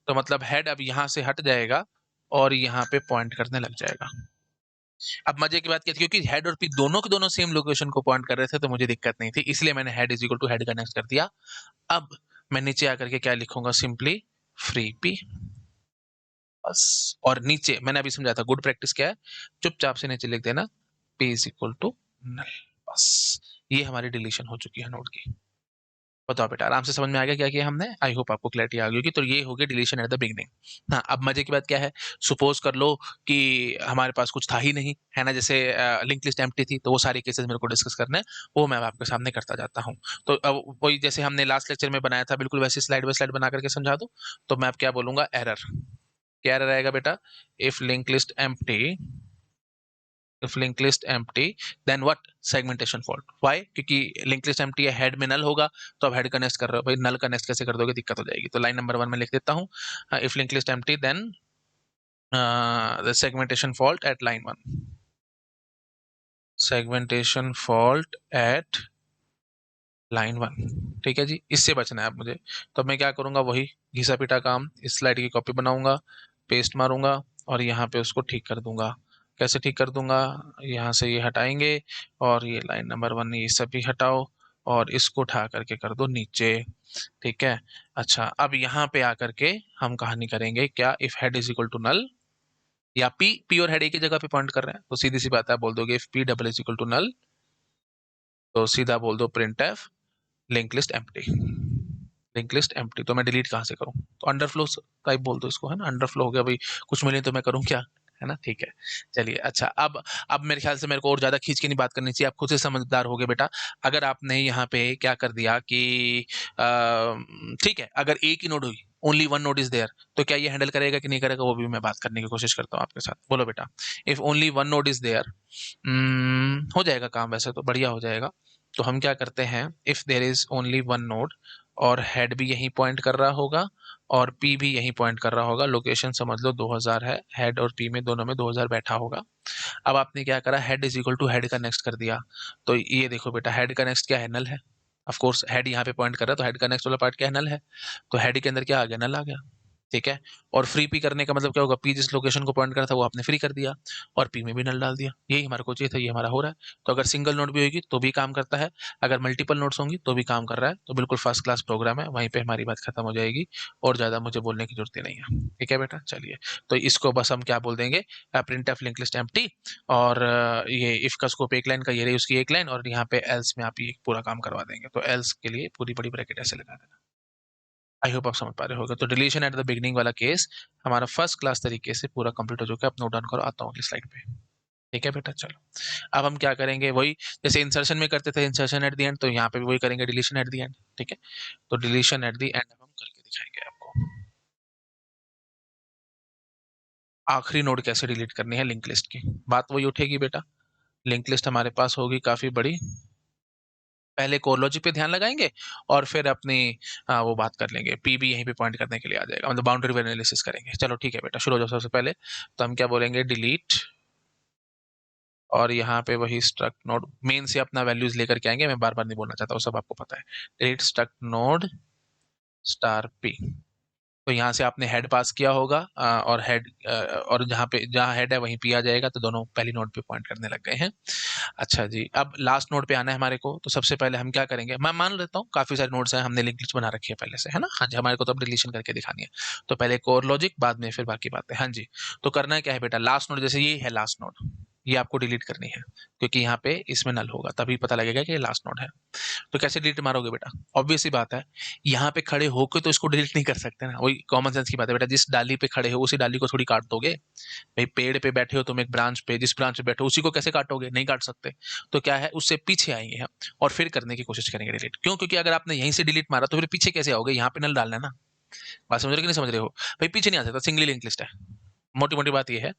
तो मतलब हेड अब यहां से हट जाएगा और यहाँ पे पॉइंट करने लग जाएगा। अब मजे की बात क्या थी, क्योंकि हेड और पी दोनों के दोनों सेम लोकेशन को पॉइंट कर रहे थे तो मुझे दिक्कत नहीं थी, इसलिए मैंने head is equal to head का नेक्स्ट कर दिया। अब मैं नीचे आकर के क्या लिखूंगा, सिंपली फ्री पी बस। और नीचे मैंने अभी समझा था, गुड प्रैक्टिस क्या है, चुपचाप से नीचे लिख देना p is equal to null, बस। ये हमारी डिलीशन हो चुकी है नोड की। बताओ बेटा, आराम से समझ में आ गया क्या किया हमने, आई होप आपको क्लैरिटी आ गई होगी। तो ये हो गया डिलीशन एट द बिगनिंग। हाँ, अब मजे की बात क्या है, सपोज कर लो कि हमारे पास कुछ था ही नहीं, है ना, जैसे लिंक लिस्ट एम्प्टी थी, तो वो सारे केसेस मेरे को डिस्कस करने हैं, वो मैं आपके सामने करता जाता हूँ। तो अब वही जैसे हमने लास्ट लेक्चर में बनाया था, बिल्कुल वैसे स्लाइड बाय स्लाइड बना करके समझा दो। तो मैं अब क्या बोलूंगा, एरर। क्या एरर आएगा बेटा, if link list empty, if linked list empty then what, segmentation fault। why, क्योंकि लिंक लिस्ट एम्प्टी है, हेड में नल होगा, तो अब हेड का नेक्स्ट कर रहे हो भाई, नल का नेक्स्ट कैसे कर दोगे, दिक्कत हो जाएगी। तो लाइन नंबर 1 में लिख देता हूँ, if link list empty then the segmentation fault at line 1, segmentation fault at line 1। ठीक है जी, इससे बचना है अब मुझे। तो अब मैं क्या करूंगा, वही घिसा पिटा काम, इस स्लाइड की कॉपी बनाऊंगा, पेस्ट मारूंगा और यहाँ पे उसको ठीक कर दूंगा। कैसे ठीक कर दूंगा, यहाँ से ये हटाएंगे और ये लाइन नंबर 1 ये सभी हटाओ और इसको उठा करके कर दो नीचे। ठीक है। अच्छा, अब यहाँ पे आकर के हम कहानी करेंगे क्या, if head is equal to null, या पी और हेड एक ही जगह पे पॉइंट कर रहे हैं, तो सीधी सी बात है, आप बोल दोगे if P double is equal to null, तो सीधा बोल दो print f link list empty. Link list empty तो मैं डिलीट कहाँ से करूँ, तो अंडरफ्लो टाइप बोल दो इसको, है ना, अंडरफ्लो हो गया भाई, कुछ मिले तो मैं करूँ क्या, है ना। ठीक है, चलिए। अच्छा, अब मेरे ख्याल से मेरे को और ज्यादा खींच के नहीं बात करनी चाहिए, आप खुद से समझदार हो गए बेटा। अगर आपने यहाँ पे क्या कर दिया कि ठीक है, अगर एक ही नोड हुई, only one node is there, तो क्या ये हैंडल करेगा कि नहीं करेगा, वो भी मैं बात करने की कोशिश करता हूँ आपके साथ। बोलो बेटा, if only one node is there, हो जाएगा काम, वैसे तो बढ़िया हो जाएगा। तो हम क्या करते हैं, if there is only one node और हेड भी यहीं पॉइंट कर रहा होगा और पी भी यहीं पॉइंट कर रहा होगा, लोकेशन समझ लो 2000 है, हेड और पी में दोनों में 2000 बैठा होगा। अब आपने क्या करा, head is equal to head का नेक्स्ट कर दिया। तो ये देखो बेटा, हेड का नेक्स्ट क्या है, नल है। ऑफ कोर्स हेड यहाँ पे पॉइंट कर रहा है, तो हेड का नेक्स्ट वाला पार्ट क्या है, नल है। तो हेड के अंदर क्या आ गया, नल आ गया। ठीक है। और फ्री पी करने का मतलब क्या होगा, पी जिस लोकेशन को पॉइंट करा था वो आपने फ्री कर दिया और पी में भी नल डाल दिया, यही हमारे को चाहिए था, ये हमारा हो रहा है। तो अगर सिंगल नोड भी होगी तो भी काम करता है, अगर मल्टीपल नोड्स होंगी तो भी काम कर रहा है, तो बिल्कुल फर्स्ट क्लास प्रोग्राम है, वहीं पे हमारी बात खत्म हो जाएगी और ज्यादा मुझे बोलने की जरूरत ही नहीं है। ठीक है बेटा, चलिए। तो इसको बस हम क्या बोल देंगे, print f link list empty, और ये इफ का स्कोप एक लाइन का, ये रही उसकी एक लाइन, और यहाँ पे एल्स में आप ये पूरा काम करवा देंगे। तो एल्स के लिए पूरी बड़ी ब्रैकेट ऐसे लगा देना। आई होप आप समझ पा रहे होगे। तो डिलीशन एट द बिगनिंग वाला केस हमारा फर्स्ट क्लास तरीके से पूरा कंप्लीट हो चुका है। आप नोट डाउन करो, आता हूँ अगली स्लाइड पे। ठीक है बेटा, चलो अब हम क्या करेंगे, वही जैसे इंसर्शन में करते थे, इंसर्शन एट द एंड, तो यहाँ पे भी वही करेंगे, डिलीशन एट द एंड। ठीक है, तो डिलीशन एट द एंड हम करके दिखाएंगे आपको। आखिरी नोड कैसे डिलीट करनी है लिंक लिस्ट की, बात वही उठेगी बेटा। लिंक लिस्ट हमारे पास होगी काफी बड़ी, पहले कोर लॉजिक पे ध्यान लगाएंगे और फिर अपनी वो बात कर लेंगे, पी भी यहीं पे पॉइंट करने के लिए आ जाएगा, मतलब बाउंड्री एनालिसिस करेंगे। चलो ठीक है बेटा, शुरू हो जाओ। सबसे पहले तो हम क्या बोलेंगे, डिलीट, और यहाँ पे वही स्ट्रक्ट नोड मेन से अपना वैल्यूज लेकर के आएंगे, मैं बार बार नहीं बोलना चाहता, वो सब आपको पता है। Delete struct node star P, तो यहाँ से आपने हेड पास किया होगा, और हेड, और जहाँ हेड है वहीं पी आ जाएगा, तो दोनों पहली नोड पे पॉइंट करने लग गए हैं। अच्छा जी, अब लास्ट नोड पे आना है हमारे को, तो सबसे पहले हम क्या करेंगे, मैं मान लेता हूँ काफी सारे नोड्स हैं, हमने लिंक लिस्ट बना रखी है पहले से, है ना। हाँ जी, हमारे को तो अब डिलीशन करके दिखानी है, तो पहले कोर लॉजिक, बाद में फिर बाकी बातें। हाँ जी, तो करना है क्या है बेटा, लास्ट नोड, जैसे ये है लास्ट नोड, ये आपको डिलीट करनी है, क्योंकि यहाँ पे इसमें नल होगा, तभी पता लगेगा कि ये लास्ट नोड है। तो कैसे डिलीट मारोगे बेटा, ऑब्वियस सी बात है, यहाँ पे खड़े होकर तो इसको डिलीट नहीं कर सकते ना, वही कॉमन सेंस की बात है बेटा, जिस डाली पे खड़े हो उसी डाली को थोड़ी काट दोगे। भाई पेड़ पे बैठे हो तुम एक ब्रांच पे, जिस ब्रांच पे बैठे हो उसी को कैसे काटोगे, नहीं काट सकते। तो क्या है, उससे पीछे आएंगे हम और फिर करने की कोशिश करेंगे डिलीट। क्यों, क्योंकि अगर आपने यहीं से डिलीट मारा तो फिर पीछे कैसे आओगे, यहाँ पे नल डालना है ना। बात समझ रहे हो कि नहीं समझ रहे हो, भाई पीछे नहीं आ सकता, सिंगली लिंक लिस्ट है। मोटी मोटी बात ये है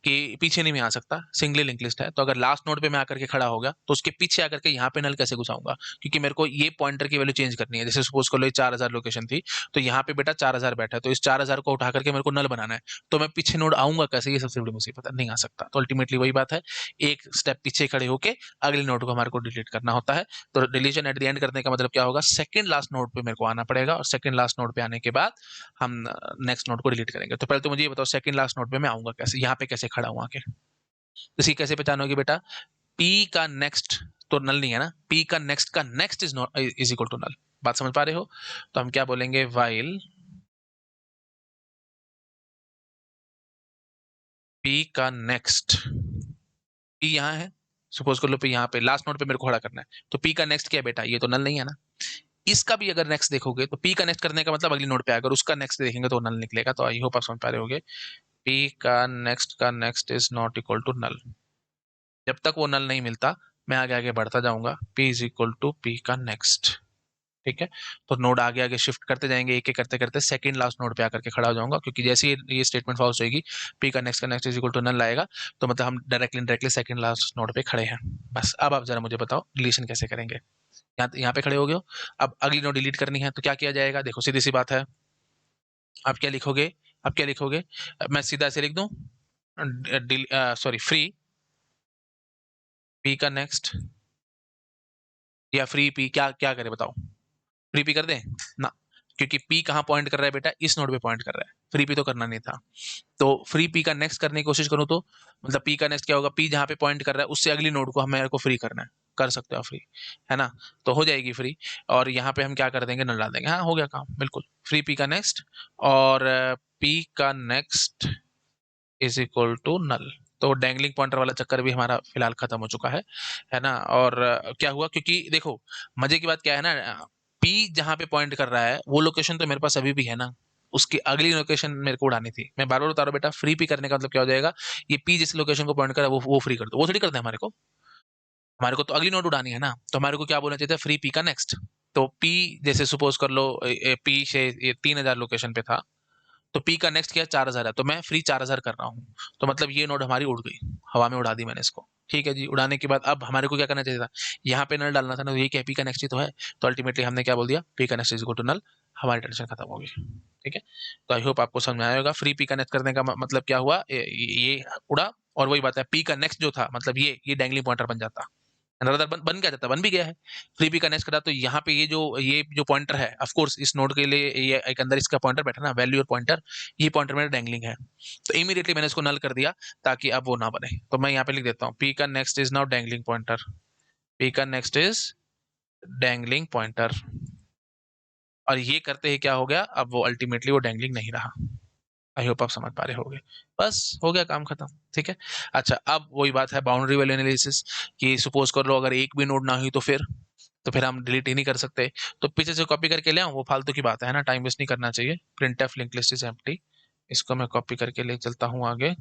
कि पीछे नहीं मैं आ सकता, सिंगली लिंक लिस्ट है, तो अगर लास्ट नोड पे मैं आकर के खड़ा हो गया तो उसके पीछे आकर के यहाँ पे नल कैसे घुसाऊंगा, क्योंकि मेरे को ये पॉइंटर की वैल्यू चेंज करनी है। जैसे सपोज कर लो 4,000 लोकेशन थी, तो यहाँ पे बेटा 4,000 बैठा है, तो इस 4,000 को उठा करके मेरे को नल बनाना है, तो मैं पीछे नोड आऊंगा कैसे, ये सबसे बड़ी मुसीबत है, नहीं आ सकता। तो अल्टीमेटली वही बात है, एक स्टेप पीछे खड़े होके अगले नोड को हमारे को डिलीट करना होता है। तो डिलीशन एट द एंड करने का मतलब क्या होगा, सेकंड लास्ट नोड पे मेरे को आना पड़ेगा, और सेकंड लास्ट नोड पे आने के बाद हम नेक्स्ट नोड को डिलीट करेंगे। तो पहले तो मुझे ये बताओ, सेकंड लास्ट नोड पे मैं आऊंगा कैसे, यहाँ पे कैसे खड़ा हूँ आके, इसकी कैसे पहचान होगी बेटा, पी का नेक्स्ट तो नल नहीं है ना, पी का next is not is equal to null. बात समझ पा रहे हो, तो हम क्या बोलेंगे, वाइल पी का नेक्स्ट, पी यहाँ है, सपोज कर लो पी यहाँ पे लास्ट नोड पे मेरे को खड़ा करना है, तो पी का नेक्स्ट क्या है बेटा, ये तो नल नहीं है ना। इसका भी अगर नेक्स्ट देखोगे तो पी का नेक्स्ट करने का मतलब अगली नोड पे, अगर उसका नेक्स्ट देखेंगे तो नल निकलेगा। तो आई होप आप समझ पा रहे होगे, पी का next is not equal to null. जब तक वो नल नहीं मिलता मैं आगे आगे बढ़ता जाऊंगा, p is equal to P का नेक्स्ट। ठीक है, तो नोड आगे आगे शिफ्ट करते जाएंगे, एक एक करते करते सेकंड लास्ट नोड पे आकर के खड़ा हो जाऊंगा, क्योंकि जैसे ये स्टेटमेंट फॉल्स होगी, p का next is equal to null आएगा, तो मतलब हम directly indirectly second last node पे खड़े हैं। बस अब आप जरा मुझे बताओ डिलीशन कैसे करेंगे। यहाँ पे खड़े हो गए हो, अब अगली नोड डिलीट करनी है, तो क्या किया जाएगा, देखो सीधी सी बात है, आप क्या लिखोगे, आप क्या लिखोगे, मैं सीधा से लिख दूं, सॉरी, फ्री पी का नेक्स्ट, या फ्री पी, क्या क्या करे बताओ, फ्री पी कर दें ना, क्योंकि पी कहाँ पॉइंट कर रहा है बेटा, इस नोड पे पॉइंट कर रहा है, फ्री पी तो करना नहीं था। तो फ्री पी का नेक्स्ट करने की कोशिश करूँ तो मतलब पी का नेक्स्ट क्या होगा, पी जहाँ पे पॉइंट कर रहा है उससे अगली नोड को हमें को फ्री करना है, कर सकते हो फ्री, है ना, तो हो जाएगी फ्री। और यहाँ पे हम क्या कर देंगे, नल डाल देंगे, हाँ हो गया काम बिल्कुल, फ्री पी का नेक्स्ट, और पी का next is equal to null. तो डैंगलिंग पॉइंटर वाला चक्कर भी हमारा फिलहाल खत्म हो चुका है ना। और क्या हुआ, क्योंकि देखो मजे की बात क्या है ना, पी जहाँ पे पॉइंट कर रहा है वो लोकेशन तो मेरे पास अभी भी है ना, उसकी अगली लोकेशन मेरे को उड़ानी थी। मैं बार बार बता रहा हूँ बेटा, फ्री पी करने का मतलब क्या हो जाएगा, ये पी जिस लोकेशन को पॉइंट कर रहा है वो फ्री कर दो, वो थोड़ी करते हैं हमारे को, हमारे को तो अगली नोड उड़ानी है ना, तो हमारे को क्या बोलना चाहिए था, फ्री पी का नेक्स्ट। तो पी जैसे सपोज कर लो पी से ये 3,000 लोकेशन पे था, तो पी का नेक्स्ट क्या है, 4,000 है, तो मैं फ्री 4,000 कर रहा हूँ, तो मतलब ये नोड हमारी उड़ गई, हवा में उड़ा दी मैंने इसको। ठीक है जी, उड़ाने के बाद अब हमारे को क्या करना चाहिए था, यहाँ पे नल डालना था ना, तो ये क्या पी का नेक्स्ट ही तो है, तो अल्टीमेटली हमने क्या बोल दिया, पी का next is equal to null, हमारी टेंशन खत्म होगी। ठीक है, तो आई होप आपको समझ में आया होगा, फ्री पी का नेक्स्ट करने का मतलब क्या हुआ, ये उड़ा, और वही बात है, पी का नेक्स्ट जो था मतलब ये डैंगलिंग पॉइंटर बन जाता, रदर बन क्या जाता, बन भी गया है। फ्री पी कनेक्ट करा तो यहाँ पे ये जो पॉइंटर है, ऑफ कोर्स इस नोड के लिए ये एक अंदर इसका पॉइंटर बैठा ना, वैल्यू और पॉइंटर, ये पॉइंटर मेरा डैंगलिंग है, तो इमीडिएटली मैंने इसको नल कर दिया ताकि अब वो ना बने। तो मैं यहाँ पे लिख देता हूँ, पी का next is now dangling pointer, P का नेक्स्ट इज डैंगलिंग पॉइंटर, और ये करते ही क्या हो गया, अब वो अल्टीमेटली वो डैंगलिंग नहीं रहा। आई होप आप समझ पा रहे होगे, बस हो गया काम खत्म। ठीक है, अच्छा अब वही बात है बाउंड्री वैल्यू एनालिसिस, कि सपोज कर लो अगर एक भी नोड ना हुई तो फिर हम डिलीट ही नहीं कर सकते, तो पीछे से कॉपी करके ले आऊं, वो फालतू की बात है ना, टाइम वेस्ट नहीं करना चाहिए। Print f link list is empty, इसको मैं कॉपी करके ले चलता हूँ आगे।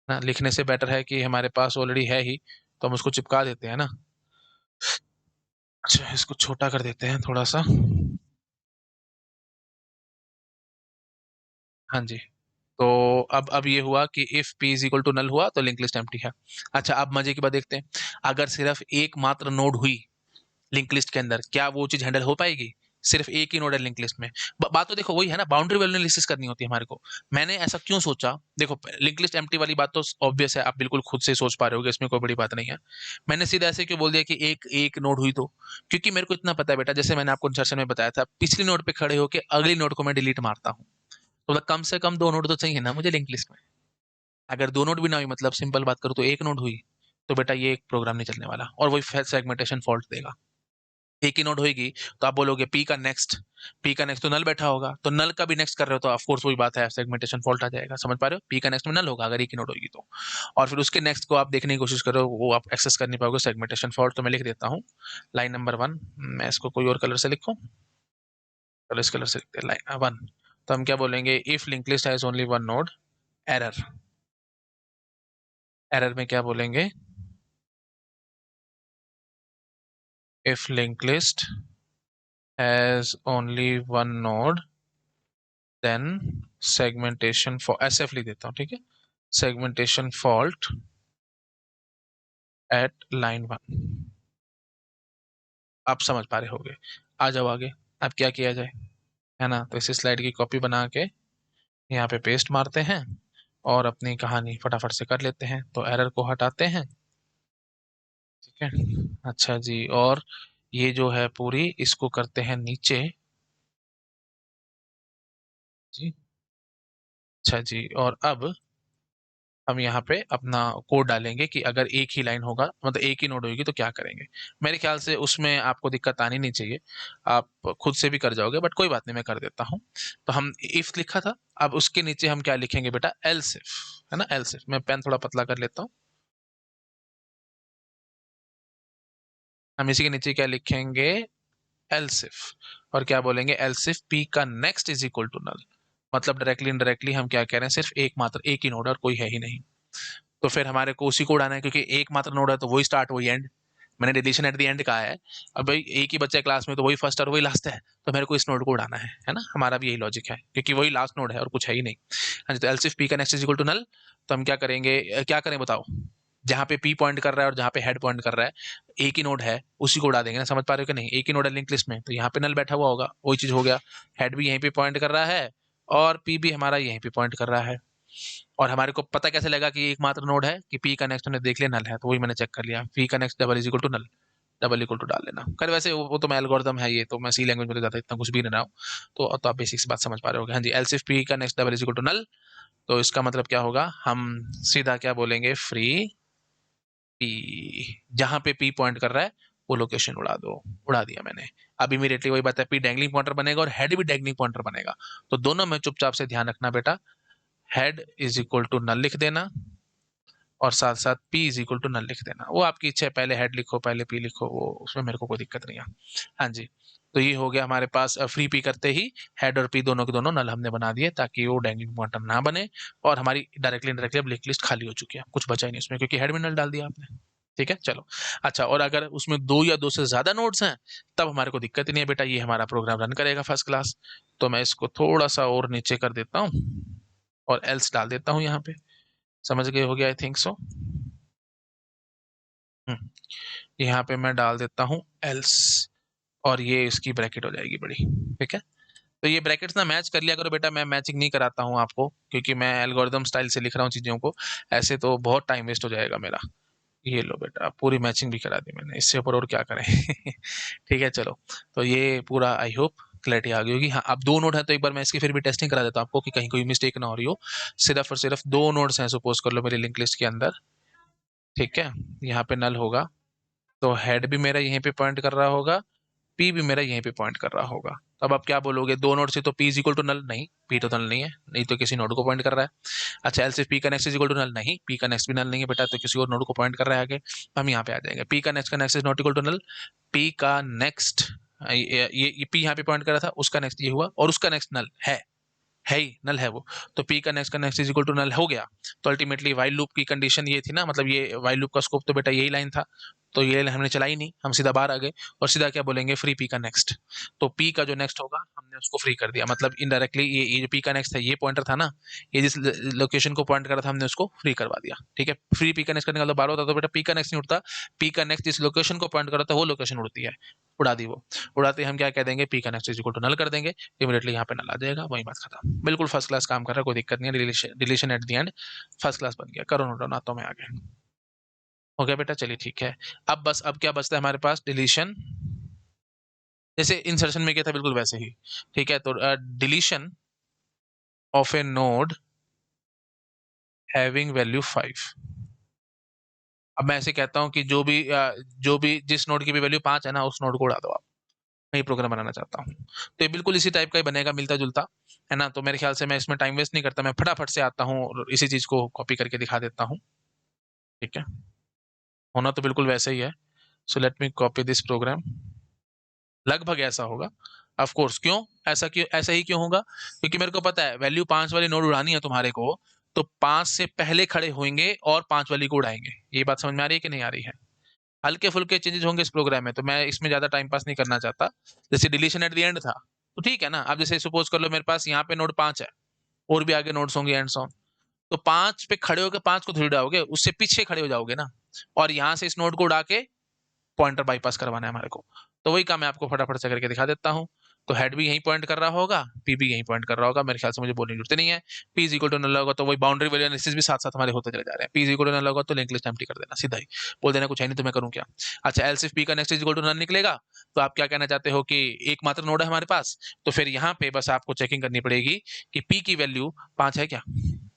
ना, लिखने से बेटर है कि हमारे पास ऑलरेडी है ही, तो हम उसको चिपका देते हैं ना। अच्छा, इसको छोटा कर देते हैं थोड़ा सा। हाँ जी। तो अब ये हुआ कि if p is equal to null हुआ तो लिंक लिस्ट एम्प्टी है। अच्छा, अब मजे की बात देखते हैं, अगर सिर्फ एक मात्र नोड हुई लिंक लिस्ट के अंदर, क्या वो चीज हैंडल हो पाएगी? सिर्फ एक ही नोड है लिंक लिस्ट में। बात तो देखो वही है ना, बाउंड्री वैल्यू एनालिसिस करनी होती है हमारे को। मैंने ऐसा क्यों सोचा, देखो लिंक लिस्ट एम्प्टी वाली बात तो ऑब्वियस है, आप बिल्कुल खुद से सोच पा रहे होगे, इसमें कोई बड़ी बात नहीं है। मैंने सीधा ऐसे क्यों बोल दिया कि एक एक नोड हुई तो, क्योंकि मेरे को इतना पता है बेटा, जैसे मैंने आपको इंसर्शन में बताया था, पिछली नोड पे खड़े होकर अगली नोड को मैं डिलीट मारता हूँ, तो मतलब कम से कम दो नोड तो चाहिए ना मुझे लिंक लिस्ट में। अगर दो नोड भी ना हुई, मतलब सिंपल बात करूँ तो एक नोड हुई, तो बेटा ये एक प्रोग्राम नहीं चलने वाला, और वही सेगमेंटेशन फॉल्ट देगा। एक ही नोड होगी तो आप बोलोगे पी का नेक्स्ट तो नल बैठा होगा, तो नल का भी नेक्स्ट कर रहे हो तो ऑफकोर्स वही बात है, सेगमेंटेशन फॉल्ट आ जाएगा। समझ पा रहे हो, पी का नेक्स्ट में नल होगा अगर एक ही नोड होगी तो, और फिर उसके नेक्स्ट को आप देखने की कोशिश करो, वो आप एक्सेस कर नहीं पाओगे, सेगमेंटेशन फॉल्ट। तो मैं लिख देता हूँ लाइन नंबर 1, मैं इसको कोई और कलर से लिखूं, चलो इस कलर से लिखते हैं लाइन 1। तो हम क्या बोलेंगे, if link list has only one node, error. Error में क्या बोलेंगे, if linked list has only one node then segmentation for SF लिख देता हूँ, ठीक है, segmentation fault at line 1। आप समझ पा रहे होगे। आ जाओ आगे, अब क्या किया जाए, है ना। तो इसी स्लाइड की कॉपी बना के यहाँ पे पेस्ट मारते हैं और अपनी कहानी फटाफट से कर लेते हैं। तो एरर को हटाते हैं, ठीक है। अच्छा जी, और ये जो है पूरी, इसको करते हैं नीचे जी। अच्छा जी, और अब हम यहाँ पे अपना कोड डालेंगे कि अगर एक ही लाइन होगा, मतलब एक ही नोड होगी तो क्या करेंगे। मेरे ख्याल से उसमें आपको दिक्कत आनी नहीं चाहिए, आप खुद से भी कर जाओगे, बट कोई बात नहीं, मैं कर देता हूँ। तो हम इफ लिखा था, अब उसके नीचे हम क्या लिखेंगे बेटा, एल्स इफ, है ना। एल्स इफ, मैं पेन थोड़ा पतला कर लेता हूँ। हम इसी के नीचे क्या लिखेंगे, एल्स इफ, और क्या बोलेंगे, एल्स इफ पी का next is equal to null. मतलब डायरेक्टली इनडायरेक्टली हम क्या कह रहे हैं, सिर्फ एक मात्र एक ही नोड और कोई है ही नहीं। तो फिर हमारे को उसी को उड़ाना है, क्योंकि एक मात्र नोड है तो वही स्टार्ट वही एंड। मैंने डिलीशन एट द एंड कहा है, अब भाई एक ही बच्चा है क्लास में तो वही फर्स्ट और वही लास्ट है, तो मेरे को इस नोड को उड़ाना है ना। हमारा भी यही लॉजिक है, क्योंकि वही लास्ट नोड है और कुछ है ही नहीं। हाँ जी, तो एल्स इफ पी का next is equal to null, तो हम क्या करेंगे, क्या करें बताओ, जहाँ पे पी पॉइंट कर रहा है और जहाँ पे हेड पॉइंट कर रहा है, एक ही नोड है, उसी को उड़ा देंगे ना। समझ पा रहे हो कि नहीं, एक ही नोड है लिंक लिस्ट में, तो यहाँ पे नल बैठा हुआ होगा, वही चीज हो गया। हेड भी यहीं पे पॉइंट कर रहा है और पी भी हमारा यहीं पे पॉइंट कर रहा है। और हमारे को पता कैसे लगा कि एक मात्र नोड है, कि पी का नेक्स्ट हमने देख लिया नल है, तो वही मैंने चेक कर लिया, पी का next double is equal to null, double equal to डाल लेना। खैर वैसे वो तो मैं एल्गोरिथम है, ये तो मैं सी लैंग्वेज में तो ज्यादा इतना कुछ भी नहीं रहा हूँ, तो आप बेसिक बात समझ पा रहे होगे। हाँ जी, एल्स इफ पी का next double is equal to null, तो इसका मतलब क्या होगा, हम सीधा क्या बोलेंगे, फ्री पी, जहां पे पी पॉइंट कर रहा है वो लोकेशन उड़ा दो। उड़ा दिया मैंने। अब इमीडिएटली वही बात है, पी डैंगलिंग पॉइंटर बनेगा और हेड भी डैंगलिंग पॉइंटर बनेगा, तो दोनों में चुपचाप से ध्यान रखना बेटा, head is equal to null लिख देना और साथ साथ p is equal to null लिख देना। वो आपकी इच्छा है, पहले हेड लिखो पहले p लिखो, वो उसमें मेरे को कोई दिक्कत नहीं है। हाँ जी, तो ये हो गया हमारे पास, फ्री p करते ही हेड और p दोनों के दोनों नल हमने बना दिए, ताकि वो डैंगलिंग पॉइंटर ना बने, और हमारी डायरेक्टली इनडायरेक्टली अब लिंक लिस्ट खाली हो चुकी है, कुछ बचा ही नहीं उसमें, क्योंकि हेड में नल डाल दिया आपने। ठीक है, चलो। अच्छा, और अगर उसमें दो या दो से ज्यादा नोड्स हैं, तब हमारे को दिक्कत ही नहीं है बेटा, ये हमारा प्रोग्राम रन करेगा फर्स्ट क्लास। तो मैं इसको थोड़ा सा और नीचे कर देता हूँ और एल्स डाल देता हूँ यहाँ पे। समझ गए हो गया, आई थिंक सो। यहाँ पे मैं डाल देता हूँ एल्स, और ये इसकी ब्रैकेट हो जाएगी बड़ी, ठीक है। तो ये ब्रैकेट्स ना मैच कर लिया करो बेटा, मैं मैचिंग नहीं कराता हूँ आपको, क्योंकि मैं एल्गोरिदम स्टाइल से लिख रहा हूँ चीजों को, ऐसे तो बहुत टाइम वेस्ट हो जाएगा मेरा। ये लो बेटा, पूरी मैचिंग भी करा दी मैंने, इससे ऊपर और क्या करें। ठीक है, चलो। तो ये पूरा आई होप क्लैरिटी आ गई होगी। हाँ, अब दो नोड है तो एक बार मैं इसकी फिर भी टेस्टिंग करा देता हूँ आपको, कि कहीं कोई मिस्टेक ना हो रही हो। सिर्फ और सिर्फ दो नोड्स हैं, सपोज कर लो मेरी लिंक लिस्ट के अंदर, ठीक है। यहाँ पे नल होगा, तो हेड भी मेरा यहीं पे पॉइंट कर रहा होगा, पी भी मेरा यहीं पे पॉइंट कर रहा होगा। तो अब आप क्या बोलोगे, दो नोड से तो P is equal to null, नहीं पी तो नल नहीं है, नहीं तो किसी नोड को पॉइंट कर रहा है। अच्छा, एल सिर्फ पी का next is equal to null, नहीं पी का नेक्स्ट भी नल नहीं है बेटा, तो किसी और नोड को पॉइंट कर रहा है आगे। हम यहाँ पे आ जाएंगे, पी का next is not equal to null, P का नेक्स्ट, ये पी यहाँ पे पॉइंट कर रहा था, उसका नेक्स्ट ये हुआ और उसका नेक्स्ट नल है, है ही, नल है वो। तो p का next is equal to null हो गया। तो अल्टीमेटली वाइल लूप की कंडीशन ये थी ना, मतलब ये वाइल लूप का स्कोप तो बेटा यही लाइन था, तो ये हमने चलाई नहीं, हम सीधा बाहर आ गए और सीधा क्या बोलेंगे, फ्री p का नेक्स्ट। तो p का जो नेक्स्ट होगा हमने उसको फ्री कर दिया, मतलब इनडायरेक्टली ये जो p का नेक्स्ट है ये पॉइंटर था ना, ये जिस लोकेशन को पॉइंट कर रहा था हमने उसको फ्री करवा दिया। ठीक है, फ्री p का नेक्स्ट करने का मतलब 12 होता, तो बेटा p का नेक्स्ट नहीं उड़ता, p का नेक्स्ट जिस लोकेशन को पॉइंट कर रहा था वो लोकेशन उड़ती है, उड़ा दी वो। उड़ाते हम क्या कह देंगे, p का next is equal to null कर देंगे, इमीडिएटली यहाँ पे नल आ जाएगा, वही बात खत्म। बिल्कुल फर्स्ट क्लास काम कर रहा है, कोई दिक्कत नहीं है, deletion at the end first class बन गया, करो नोट डाउन, आता हूं मैं आगे। हो गया बेटा, चलिए ठीक है। अब बस अब क्या बचता है हमारे पास, डिलीशन, जैसे इंसर्शन में क्या था बिल्कुल वैसे ही। ठीक है, तो deletion of A node having value 5। अब मैं ऐसे कहता हूं कि जो भी जिस नोड की भी वैल्यू 5 है ना, उस नोड को उड़ा दो आप। मैं ये प्रोग्राम बनाना चाहता हूँ, तो ये बिल्कुल इसी टाइप का ही बनेगा, मिलता जुलता, है ना। तो मेरे ख्याल से मैं इसमें टाइम वेस्ट नहीं करता, मैं फटाफट से आता हूँ और इसी चीज को कॉपी करके दिखा देता हूँ। ठीक है, होना तो बिल्कुल वैसे ही है। So let me copy this program, लगभग ऐसा होगा। ऑफ कोर्स, क्यों ऐसा ही क्यों होगा, क्योंकि मेरे को पता है वैल्यू 5 वाली नोड उड़ानी है तुम्हारे को, तो 5 से पहले खड़े होंगे और 5 वाली को उड़ाएंगे। ये बात समझ में आ रही है कि नहीं आ रही है। हल्के फुल्के चेंजेस होंगे इस प्रोग्राम में, तो मैं इसमें ज्यादा टाइम पास नहीं करना चाहता। जैसे डिलीशन एट द एंड था, तो ठीक है ना, अब जैसे सपोज कर लो मेरे पास यहाँ पे नोड 5 है, और भी आगे नोड्स होंगे एंड सॉन, तो 5 पे खड़े होकर 5 को थोड़ी उड़ाओगे, उससे पीछे खड़े हो जाओगे ना, और यहाँ से इस नोड को उड़ा के पॉइंटर बाईपास करवाना है हमारे को। तो वही काम मैं आपको फटाफट से करके दिखा देता हूँ। तो हेड भी यहीं पॉइंट कर रहा होगा, पी भी यहीं पॉइंट कर रहा होगा, मेरे ख्याल से मुझे बोलने की जरूरत नहीं है। P is equal to null होगा, तो वही बाउंड्री वैल्यू एनालिसिस भी साथ साथ हमारे होते चले जा रहे हैं। P is equal to null होगा तो लिंक लिस्ट एम्प्टी कर देना, सीधा ही बोल देना, कुछ है नहीं तो मैं करूँ क्या। अच्छा, एल्स इफ पी का next is equal to null निकलेगा, तो आप क्या कहना चाहते हो कि एकमात्र नोड है हमारे पास, तो फिर यहाँ पे बस आपको चेकिंग करनी पड़ेगी कि पी की वैल्यू 5 है क्या।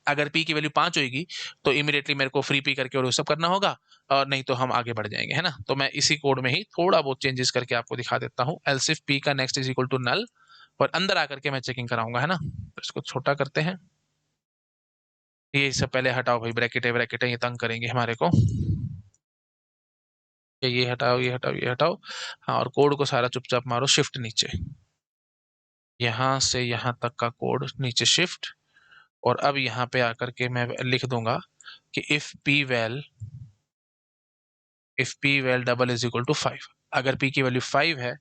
अगर पी की वैल्यू 5 होगी तो इमीडिएटली मेरे को फ्री पी करके और सब करना होगा, और नहीं तो हम आगे बढ़ जाएंगे, है ना। तो मैं इसी कोड में ही थोड़ा बहुत चेंजेस करके आपको दिखा देता हूँ। एल्स इफ पी का next is equal to null, और अंदर आकर के मैं चेकिंग कराऊंगा, है ना। तो इसको छोटा करते हैं, ये सब पहले हटाओ भाई, ब्रैकेट है ये तंग करेंगे हमारे को। ये हटाओ, ये हटाओ, ये हटाओ। हाँ, और कोड को सारा चुपचाप मारो शिफ्ट नीचे, यहाँ से यहाँ तक का कोड नीचे शिफ्ट। और अब यहाँ पे आकर के मैं लिख दूंगा कि if P val double is equal to 5। अगर पी की वैल्यू 5 है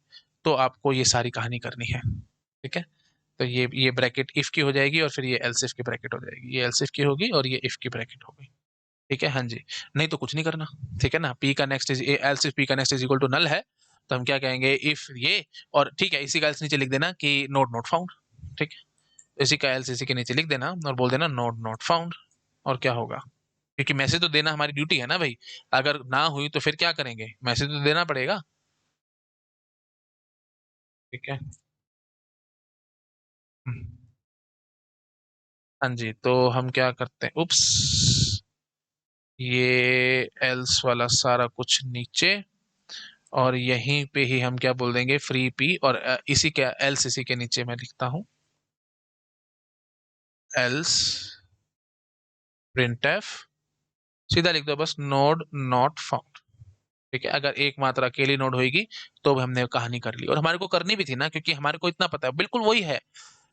तो आपको ये सारी कहानी करनी है। ठीक है, तो ये ब्रैकेट इफ की हो जाएगी, और फिर ये एल्स इफ की ब्रैकेट हो जाएगी, ये एल्स इफ की होगी और ये इफ की ब्रैकेट होगी। ठीक है, हाँ जी, नहीं तो कुछ नहीं करना। ठीक है ना, पी का next is else if P का next is equal to null है, तो हम क्या कहेंगे, इफ ये, और ठीक है इसी का एल्स नीचे लिख देना कि नोड नॉट फाउंड। ठीक है, इसी का एल्स इसी के नीचे लिख देना और बोल देना नोड नॉट फाउंड, और क्या होगा, क्योंकि मैसेज तो देना हमारी ड्यूटी है ना भाई। अगर ना हुई तो फिर क्या करेंगे, मैसेज तो देना पड़ेगा। ठीक है, हाँ जी, तो हम क्या करते हैं, उप्स, ये एल्स वाला सारा कुछ नीचे, और यहीं पे ही हम क्या बोल देंगे, फ्री पी, और इसी के एल्स इसी के नीचे मैं लिखता हूँ, एल्स प्रिंटफ, सीधा लिख दो बस, नोड नॉट फाउंड। ठीक है, अगर एक मात्रा अकेली नोड होगी तो हमने कहानी कर ली, और हमारे को करनी भी थी ना, क्योंकि हमारे को इतना पता है, बिल्कुल वही है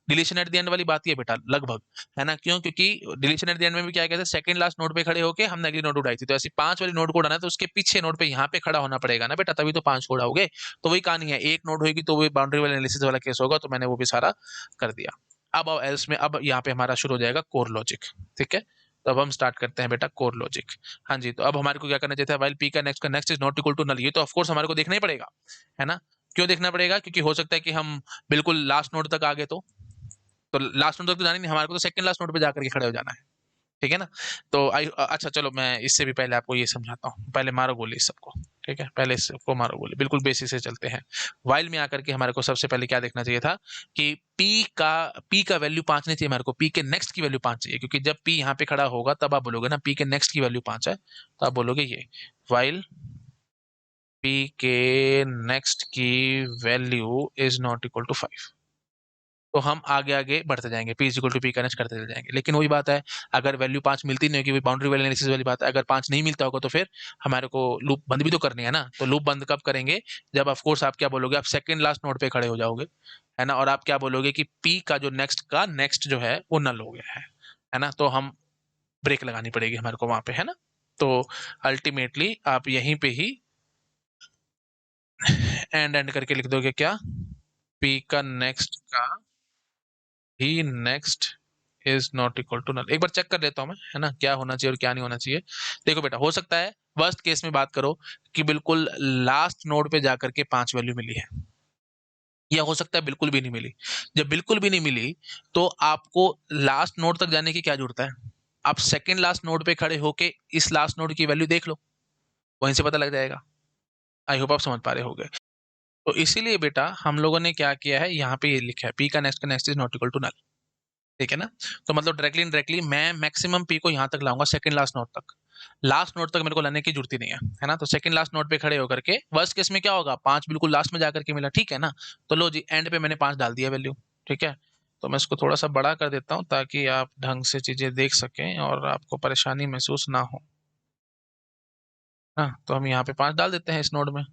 डिलीशन एट द एंड वाली बात, ये बेटा लगभग, है ना। क्यों, क्योंकि डिलीशन एट द एंड में भी क्या कहते हैं, सेकंड लास्ट नोड पे खड़े होके हमने अगली नोड उड़ाई थी, तो ऐसी 5 वाली नोड को उड़ाना है तो उसके पीछे नोड पे यहाँ पे खड़ा होना पड़ेगा ना बेटा, तभी तो 5 को उड़ाओगे। तो वही कहानी है, एक नोड होगी तो वही बाउंड्री वाले एनालिसिस वाला केस होगा, तो मैंने वो भी सारा कर दिया। अब एल्स में, अब यहाँ पे हमारा शुरू हो जाएगा कोर लॉजिक। ठीक है, तो अब हम स्टार्ट करते हैं बेटा कोर लॉजिक। हाँ जी, तो अब हमारे को क्या करना चाहिए था, वाइल पी का next is not equal to null, ये तो ऑफकोर्स हमारे को देखना ही पड़ेगा, है ना। क्यों देखना पड़ेगा, क्योंकि हो सकता है कि हम बिल्कुल लास्ट नोड तक आ गए, तो लास्ट नोड तक तो जाना नहीं, हमारे को तो सेकंड लास्ट नोड पे जाकर के खड़े हो जाना है। ठीक है ना। तो अच्छा चलो, मैं इससे भी पहले आपको ये समझाता हूँ, पहले मारो गोली इस सबको। ठीक है, पहले इसको मारो गोली, बिल्कुल बेसिक से चलते हैं। वाइल में आकर के हमारे को सबसे पहले क्या देखना चाहिए था कि पी का वैल्यू 5 नहीं चाहिए हमारे को, पी के नेक्स्ट की वैल्यू 5 चाहिए, क्योंकि जब पी यहाँ पे खड़ा होगा तब आप बोलोगे ना पी के नेक्स्ट की वैल्यू 5 है, तो आप बोलोगे ये वाइल पी के नेक्स्ट की value is not equal to 5। तो हम आगे आगे बढ़ते जाएंगे, p is equal to P का नेक्स्ट करते चले जाएंगे। लेकिन वही बात है, अगर वैल्यू 5 मिलती नहीं होगी, वही बाउंड्री वैल्यू एनालिसिस वाली बात है, अगर 5 नहीं मिलता होगा तो फिर हमारे को लूप बंद भी तो करनी है ना। तो लूप बंद कब करेंगे, जब ऑफ कोर्स आप क्या बोलोगे, आप सेकंड लास्ट नोड पे खड़े हो जाओगे, है ना, और आप क्या बोलोगे कि p का जो नेक्स्ट जो है वो नल हो गया है ना। तो हम ब्रेक लगानी पड़ेगी हमारे को वहां पे, है ना। तो अल्टीमेटली आप यहीं पे ही एंड करके लिख दोगे क्या, p का ही next is not equal to null. एक बार चेक कर लेता हूं मैं, है ना, क्या होना चाहिए और क्या नहीं होना चाहिए। देखो बेटा, हो सकता है वर्स्ट केस में बात करो कि बिल्कुल लास्ट नोड पे जाकर के 5 वैल्यू मिली है, या हो सकता है बिल्कुल भी नहीं मिली। जब बिल्कुल भी नहीं मिली तो आपको लास्ट नोड तक जाने की क्या जरूरत है, आप सेकेंड लास्ट नोड पे खड़े होके इस लास्ट नोड की वैल्यू देख लो, वहीं से पता लग जाएगा। आई होप आप समझ पा रहे होगे। तो इसीलिए बेटा हम लोगों ने क्या किया है, यहाँ पे ये लिखा है p का next is not equal to null, ठीक है ना। तो मतलब डायरेक्टली इनडायरेक्टली मैं मैक्सिमम p को यहाँ तक लाऊंगा, सेकंड लास्ट नोड तक। लास्ट नोड तक मेरे को लाने की जरूरत ही नहीं है ना। तो सेकंड लास्ट नोड पे खड़े होकर के वर्स्ट केस में क्या होगा, 5 बिल्कुल लास्ट में जाकर के मिला, ठीक है ना। तो लो जी, एंड पे मैंने 5 डाल दिया वैल्यू, ठीक है। तो मैं इसको थोड़ा सा बड़ा कर देता हूँ ताकि आप ढंग से चीजें देख सकें और आपको परेशानी महसूस ना हो। हाँ, तो हम यहाँ पे 5 डाल देते हैं इस नोड में।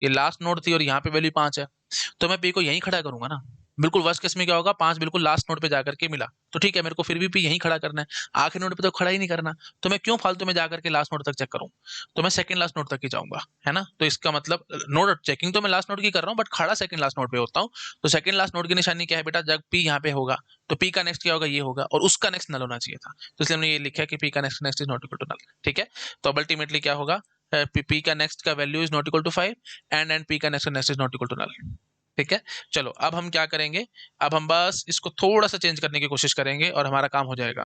ये लास्ट नोड थी और यहाँ पे वैल्यू 5 है, तो मैं p को यहीं खड़ा करूंगा ना। बिल्कुल वर्स्ट केस में क्या होगा, 5 बिल्कुल लास्ट नोड पे जाकर के मिला, तो ठीक है, मेरे को फिर भी p यहीं खड़ा करना है, आखिरी नोड पे तो खड़ा ही नहीं करना। तो मैं क्यों फालतू में जाकर के लास्ट नोड तक चेक करूं, तो मैं सेकंड लास्ट नोड तक ही जाऊंगा, है ना। तो इसका मतलब नोड चेकिंग तो मैं लास्ट नोड की कर रहा हूँ, बट खड़ा सेकंड लास्ट नोड पे होता हूँ। तो सेकंड लास्ट नोड की निशानी क्या है बेटा, जब p यहाँ पे होगा तो p का नेक्स्ट क्या होगा, ये होगा, और उसका नेक्स्ट नल होना चाहिए था। तो इसलिए हमने ये लिखा कि p का next is not equal to null, ठीक है। तो अब अल्टीमेटली क्या होगा, p का नेक्स्ट का value is not equal to 5 and p का next is not equal to null, ठीक है। चलो अब हम क्या करेंगे, अब हम बस इसको थोड़ा सा चेंज करने की कोशिश करेंगे और हमारा काम हो जाएगा।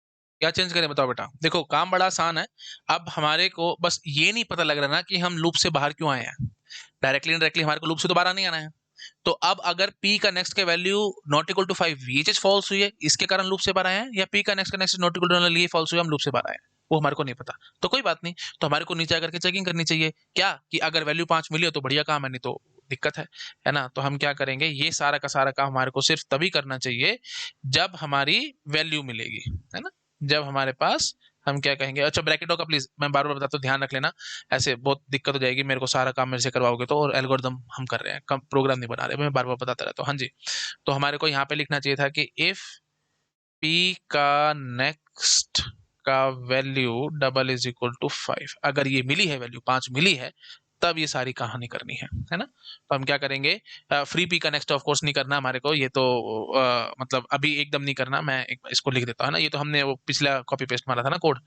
क्या चेंज करें बताओ बेटा, देखो काम बड़ा आसान है। अब हमारे को बस ये नहीं पता लग रहा ना कि हम लूप से बाहर क्यों आए हैं। डायरेक्टली इनडायरेक्टली हमारे को लूप से तो बाहर नहीं आना है। तो अब अगर p का नेक्स्ट का वैल्यू नॉट इक्वल टू 5 ये चीज फॉल्स हुई है, इसके कारण लूप से बाहर आए हैं, या p का next not equal to null ये फॉल्स हुई है, हम लूप से बाहर आए हैं, वो हमारे को नहीं पता। तो कोई बात नहीं, तो हमारे को नीचे आकर के चेकिंग करनी चाहिए क्या, कि अगर वैल्यू 5 मिली हो तो बढ़िया काम है, नहीं तो दिक्कत है ना। तो हम क्या करेंगे, ये सारा का सारा काम हमारे को सिर्फ तभी करना चाहिए जब हमारी वैल्यू मिलेगी, है ना। जब हमारे पास, हम क्या कहेंगे, अच्छा ब्रैकेटों का प्लीज मैं बार बार बताता हूँ, ध्यान रख लेना, ऐसे बहुत दिक्कत हो जाएगी, मेरे को सारा काम मेरे से करवाओगे तो, और एल्गोरिदम हम कर रहे हैं, कम प्रोग्राम नहीं बना रहे, मैं बार बार बताता रहता हूँ, हाँ जी। तो हमारे को यहाँ पे लिखना चाहिए था कि इफ p का नेक्स्ट का value double is equal to 5, अगर ये मिली है वैल्यू 5 मिली है, तब ये सारी कहानी करनी है ना। तो हम क्या करेंगे, फ्री पी का नेक्स्ट ऑफ कोर्स नहीं करना हमारे को, ये तो मतलब अभी एकदम नहीं करना, मैं इसको लिख देता हूँ ना, ये तो हमने वो पिछला कॉपी पेस्ट मारा था ना कोड,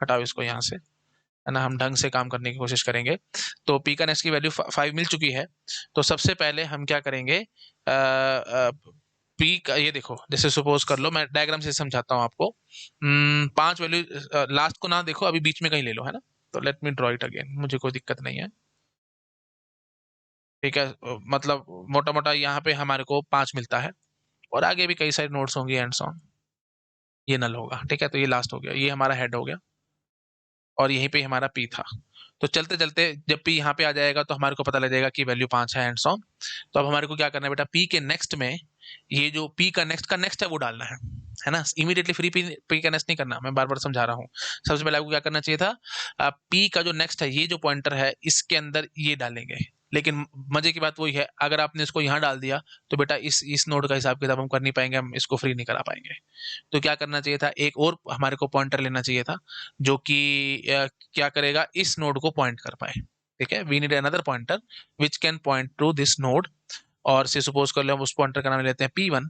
हटाओ इसको यहाँ से, है ना। हम ढंग से काम करने की कोशिश करेंगे। तो पी का नेक्स्ट की वैल्यू 5 मिल चुकी है। तो सबसे पहले हम क्या करेंगे, पी का ये देखो, जैसे सपोज कर लो, मैं डायग्राम से समझाता हूँ आपको। 5 वैल्यू लास्ट को ना देखो, अभी बीच में कहीं ले लो, है ना। तो let me draw it again, मुझे कोई दिक्कत नहीं है, ठीक है। मतलब मोटा मोटा यहाँ पे हमारे को 5 मिलता है, और आगे भी कई सारे नोट्स होंगे एंड सॉन, ये नल होगा, ठीक है। तो ये लास्ट हो गया, ये हमारा हेड हो गया, और यहीं पे हमारा पी था। तो चलते चलते जब पी यहाँ पे आ जाएगा तो हमारे को पता लग जाएगा कि वैल्यू 5 है एंड सॉन। तो अब हमारे को क्या करना है बेटा, पी के नेक्स्ट में ये जो पी का नेक्स्ट है वो डालना है ना। इमीडिएटली फ्री पी का नेक्स्ट नहीं करना, मैं बार बार समझा रहा हूँ। सबसे पहले आपको क्या करना चाहिए था, पी का जो नेक्स्ट है, ये जो पॉइंटर है इसके अंदर ये डालेंगे। लेकिन मजे की बात वही है, अगर आपने इसको यहाँ डाल दिया तो बेटा इस नोड का हिसाब किताब हम कर नहीं पाएंगे, हम इसको फ्री नहीं करा पाएंगे। तो क्या करना चाहिए था, एक और हमारे को पॉइंटर लेना चाहिए था, जो कि क्या करेगा, इस नोड को पॉइंट कर पाए, ठीक है। We need another pointer which can point to this node, और से सपोज कर लो हम उस पॉइंटर का नाम लेते हैं P1।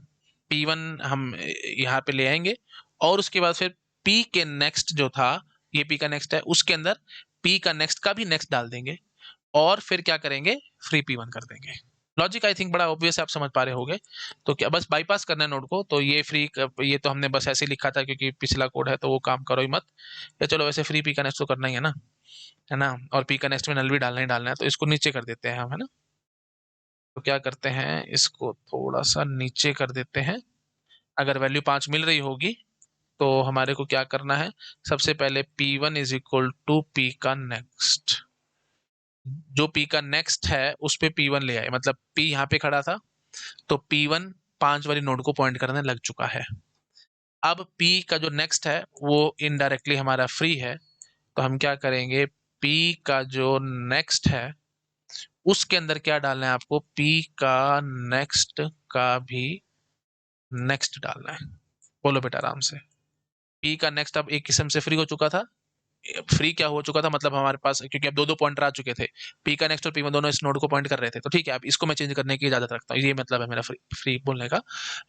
P1 हम यहाँ पे ले आएंगे, और उसके बाद फिर P के नेक्स्ट जो था, ये P का नेक्स्ट है, उसके अंदर P का नेक्स्ट का भी नेक्स्ट डाल देंगे, और फिर क्या करेंगे, फ्री P1 कर देंगे। लॉजिक आई थिंक बड़ा ऑब्वियस है, आप समझ पा रहे होगे। तो क्या बस बाईपास करना है नोड को, तो ये फ्री, ये तो हमने बस ऐसे ही लिखा था क्योंकि पिछला कोड है, तो वो काम करो ही मत। या चलो वैसे फ्री पी का नेक्स्ट तो करना ही है ना, और पी का नेक्स्ट में नल भी डालना है, तो इसको नीचे कर देते हैं हम, है ना। तो क्या करते हैं, इसको थोड़ा सा नीचे कर देते हैं। अगर वैल्यू 5 मिल रही होगी तो हमारे को क्या करना है, सबसे पहले P1 is equal to P का नेक्स्ट, जो P का नेक्स्ट है उस पे P1 ले आए, मतलब P यहाँ पे खड़ा था, तो P1 5 वाली नोड को पॉइंट करने लग चुका है। अब P का जो नेक्स्ट है वो इनडायरेक्टली हमारा फ्री है, तो हम क्या करेंगे, P का जो नेक्स्ट है उसके अंदर क्या डालना है आपको, P का नेक्स्ट का भी नेक्स्ट डालना है। बोलो बेटा आराम से। P का नेक्स्ट अब एक किस्म से फ्री हो चुका था, फ्री क्या हो चुका था मतलब हमारे पास, क्योंकि अब दो दो पॉइंटर आ चुके थे, P का नेक्स्ट और P1 दोनों इस नोड को पॉइंट कर रहे थे, तो ठीक है अब इसको मैं चेंज करने की इजाजत रखता हूँ, ये मतलब है मेरा फ्री फ्री बोलने का,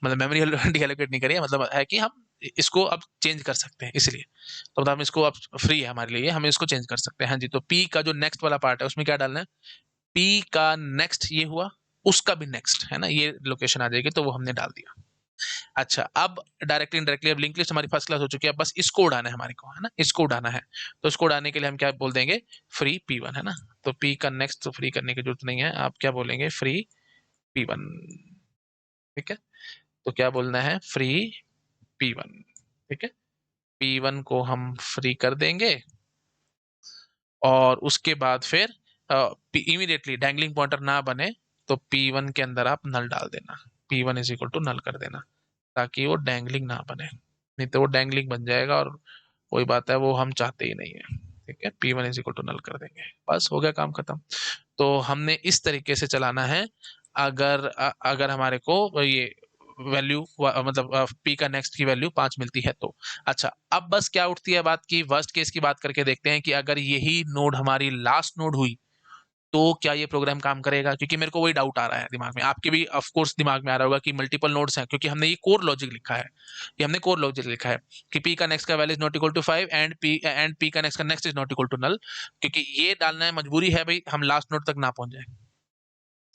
मतलब मेमोरी डीएलोकेट नहीं करिए, मतलब है कि हम इसको अब चेंज कर सकते हैं, इसलिए तो मतलब हम इसको अब फ्री है हमारे लिए, हम इसको चेंज कर सकते हैं। हाँ जी, तो P का जो नेक्स्ट वाला पार्ट है उसमें क्या डालना है, P का नेक्स्ट ये हुआ, उसका भी नेक्स्ट है ना, ये लोकेशन आ जाएगी, तो वो हमने डाल दिया। अच्छा, अब डायरेक्टली इनडायरेक्टली अब लिंक लिस्ट हमारी फर्स्ट क्लास हो चुकी है, बस इसको उड़ाना है हमारे को, है ना, इसको उड़ाना है, तो इसको उड़ाने के लिए हम क्या बोल देंगे, फ्री P1, है ना, तो P का नेक्स्ट तो फ्री करने की जरूरत नहीं है, आप क्या बोलेंगे, फ्री P1। ठीक है, तो क्या बोलना है, फ्री P1। ठीक है, P1 को हम फ्री कर देंगे और उसके बाद फिर इमीडिएटली डैंगलिंग पॉइंटर ना बने तो P1 के अंदर आप नल डाल देना, P1 is equal to null कर देना, ताकि वो डैंगलिंग ना बने, नहीं तो वो डैंगलिंग बन जाएगा और वही बात है, वो हम चाहते ही नहीं है। ठीक है, P1 is equal to null कर देंगे, बस हो गया काम खत्म। तो हमने इस तरीके से चलाना है, अगर हमारे को ये वैल्यू मतलब P का नेक्स्ट की वैल्यू 5 मिलती है तो। अच्छा, अब बस क्या उठती है बात की, वर्स्ट केस की बात करके देखते हैं कि अगर यही नोड हमारी लास्ट नोड हुई तो क्या ये प्रोग्राम काम करेगा, क्योंकि मेरे को वही डाउट आ रहा है दिमाग में, आपके भी ऑफ कोर्स दिमाग में आ रहा होगा कि मल्टीपल नोड्स हैं, क्योंकि हमने ये कोर लॉजिक लिखा है, ये हमने कोर लॉजिक लिखा है कि P का नेक्स्ट का value is not equal to 5 and P का next is not equal to null, क्योंकि ये डालना है, मजबूरी है भाई, हम लास्ट नोड तक ना पहुंच जाए,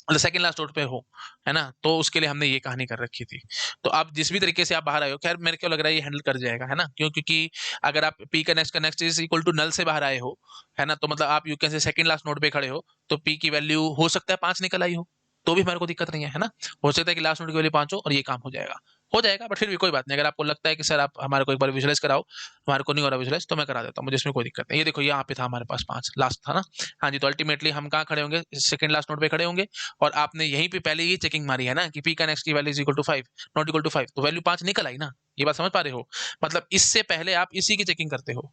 मतलब सेकंड लास्ट नोड पे हो, है ना, तो उसके लिए हमने ये कहानी कर रखी थी। तो आप जिस भी तरीके से आप बाहर आए हो, खैर मेरे को लग रहा है ये हैंडल कर जाएगा, है ना, क्यों, क्योंकि अगर आप P का next is equal to null से बाहर आए हो, है ना, तो मतलब आप you can say second last node पे खड़े हो, तो P की वैल्यू हो सकता है 5 निकल आई हो, तो भी हमारे को दिक्कत नहीं है ना, हो सकता है कि लास्ट नोड की वैल्यू 5 हो और ये काम हो जाएगा, बट फिर भी कोई बात नहीं, अगर आपको लगता है कि सर आप हमारे को एक बार विजुअलाइज कराओ, हमारे को नहीं हो रहा विजुअलाइज, तो मैं करा देता हूँ, मुझे इसमें कोई दिक्कत नहीं। ये देखो यहाँ पे था हमारे पास 5 लास्ट था ना, हाँ जी, तो अल्टीमेटली हम कहाँ खड़े होंगे, सेकंड लास्ट नोड पे खड़े होंगे, और आपने यहीं पे पहले ये चेकिंग मारी है ना कि P का नेक्स्ट की value is equal to 5, not equal to 5, तो वैल्यू 5 निकल आई ना, ये बात समझ पा रहे हो, मतलब इससे पहले आप इसी की चेकिंग करते हो,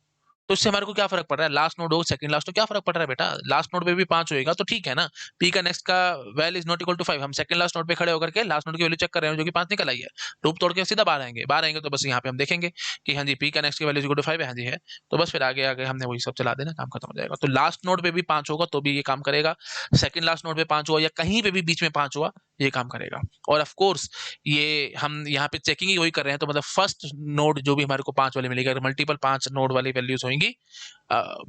तो इससे हमारे को क्या फर्क पड़ रहा है, लास्ट नोड हो सेकंड लास्ट हो, क्या फर्क पड़ रहा है बेटा, लास्ट नोड पे भी 5 होएगा तो ठीक है ना, P का नेक्स्ट का value is not equal to 5, हम सेकंड लास्ट नोड पे खड़े होकर के लास्ट नोड की वैल्यू चेक कर रहे हैं जो कि 5 निकल आई है, लूप तोड़ के सीधा बाहर आएंगे तो बस यहाँ पे हम देखेंगे कि हाँ जी P का नेक्स्ट की वैल्यू इज इक्वल टू 5 है, हाँ जी है, तो बस फिर आगे आगे हमने वही सब चला देना, काम खत्म हो जाएगा। तो लास्ट नोड पे भी 5 होगा तो भी ये काम करेगा, सेकंड लास्ट नोड पे 5 हुआ या कहीं पे भी बीच में 5 हुआ, ये काम करेगा। और ऑफ कोर्स ये हम यहाँ पे चेकिंग ही वही कर रहे हैं, तो मतलब फर्स्ट नोड जो भी हमारे को 5 वाली मिलेगी, अगर मल्टीपल 5 नोड वाली वैल्यूज होंगी,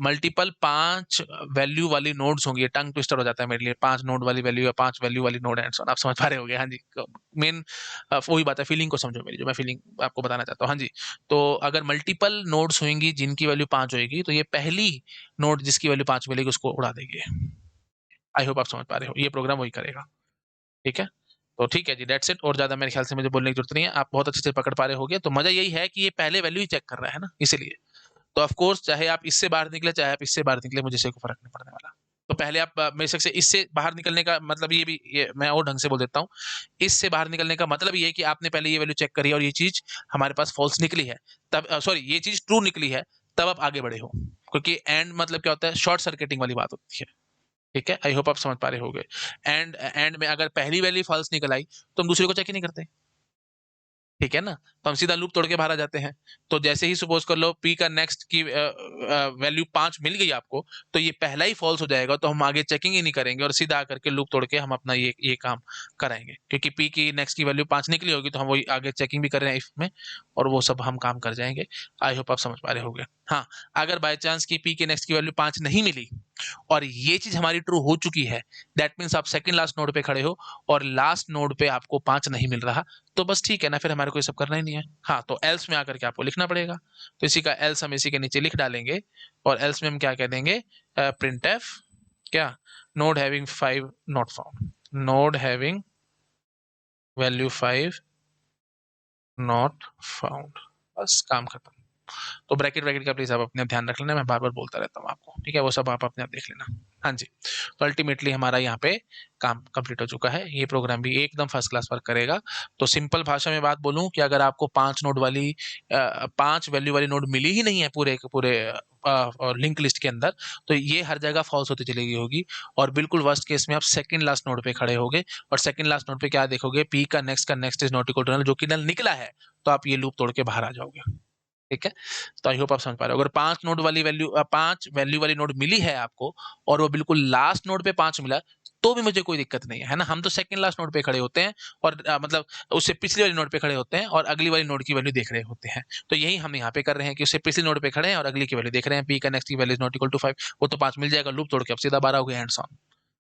मल्टीपल 5 वैल्यू वाली नोड्स होंगी, टंग ट्विस्टर हो जाता है मेरे लिए, 5 नोड वाली वैल्यू या 5 वैल्यू वाली नोड एंड सो ऑन, आप समझ पा रहे होगे, हाँ जी, मेन वही बात है, फीलिंग को समझो मेरी, जो मैं फीलिंग आपको बताना चाहता हूँ। हाँ जी, तो अगर मल्टीपल नोड्स होंगी जिनकी वैल्यू 5 होगी, तो ये पहली नोड जिसकी वैल्यू 5 मिलेगी उसको उड़ा देगी। आई होप आप समझ पा रहे हो, ये प्रोग्राम वही करेगा। ठीक है, तो ठीक है जी, दैट्स इट, और ज्यादा मेरे ख्याल से मुझे बोलने की जरूरत नहीं है, आप बहुत अच्छे से पकड़ पा रहे होगे। तो मजा यही है कि ये पहले वैल्यू ही चेक कर रहा है ना, इसीलिए तो ऑफ कोर्स चाहे आप इससे बाहर निकले चाहे आप इससे बाहर निकले, मुझे इससे कोई फर्क नहीं पड़ने वाला। तो पहले आप मेरे से इससे बाहर निकलने का मतलब ये भी, ये मैं और ढंग से बोल देता हूँ, इससे बाहर निकलने का मतलब ये है कि आपने पहले ये वैल्यू चेक करी और ये चीज हमारे पास फॉल्स निकली है, तब सॉरी ये चीज ट्रू निकली है, तब आप आगे बढ़े हो, क्योंकि एंड मतलब क्या होता है, शॉर्ट सर्किटिंग वाली बात होती है। ठीक है, आई होप आप समझ पा रहे होगे। एंड में अगर पहली वैल्यू फॉल्स निकल आई तो हम दूसरे को चेक ही नहीं करते, ठीक है ना, तो हम सीधा लूप तोड़ के बाहर आ जाते हैं। तो जैसे ही सपोज कर लो P का नेक्स्ट की वैल्यू 5 मिल गई आपको, तो ये पहला ही फॉल्स हो जाएगा, तो हम आगे चेकिंग ही नहीं करेंगे और सीधा आकर के लूप तोड़ के हम अपना ये काम कराएंगे, क्योंकि P की नेक्स्ट की वैल्यू 5 निकली होगी, तो हम वही आगे चेकिंग भी कर रहे हैं इफ में, और वो सब हम काम कर जाएंगे। आई होप आप समझ पा रहे होंगे। हाँ, अगर बाई चांस की P के नेक्स्ट की वैल्यू 5 नहीं मिली और ये चीज हमारी ट्रू हो चुकी है, दैट मीन्स आप सेकंड लास्ट नोड पे खड़े हो और लास्ट नोड पे आपको 5 नहीं मिल रहा, तो बस ठीक है ना, फिर हमारे को ये सब करना ही नहीं है। हाँ, तो एल्स में आकर के आपको लिखना पड़ेगा, तो इसी का एल्स हम इसी के नीचे लिख डालेंगे, और एल्स में हम क्या कह देंगे, प्रिंट एफ क्या, node having 5 not found, node having value 5 not found, बस काम खत्म। तो ब्रैकेट ब्रैकेट का प्लीज आप अपने ध्यान रख लेना, मैं बार बार बोलता रहता हूँ आपको, ठीक है, वो सब आप अपने आप देख लेना। हाँ जी, तो अल्टीमेटली हमारा यहाँ पे काम कंप्लीट हो चुका है, ये प्रोग्राम भी एकदम फर्स्ट क्लास वर्क करेगा। तो सिंपल भाषा में बात बोलूं कि अगर आपको 5 नोड वाली 5 वैल्यू वाली नोड मिली ही नहीं है पूरे के पूरे लिंक लिस्ट के अंदर, तो ये हर जगह फॉल्स होती चली गई होगी, और बिल्कुल वर्स्ट केस में आप सेकंड लास्ट नोड पे खड़े होगे, और सेकंड लास्ट नोड पे क्या देखोगे, पी का next is not equal to null, जो कि नल निकला है, तो आप ये लूप तोड़ के बाहर आ जाओगे। ठीक है, तो आई होप आप समझ पा रहे हो। अगर 5 वैल्यू वाली नोड मिली है आपको, और वो बिल्कुल लास्ट नोड पे 5 मिला, तो भी मुझे कोई दिक्कत नहीं है ना। हम तो सेकंड लास्ट नोड पे खड़े होते हैं, और मतलब उससे पिछली वाली नोड पे खड़े होते हैं, और अगली वाली नोड की वैल्यू देख रहे होते हैं। तो यही हम यहाँ पे कर रहे हैं कि उससे पिछली नोड पे खड़े हैं और अगली की वैल्यू देख रहे हैं, पी का नेक्स्ट की value is not equal to 5, वो तो 5 मिल जाएगा, लूप तोड़ के अब सीधा 12 हो गया, हैंड्स ऑन।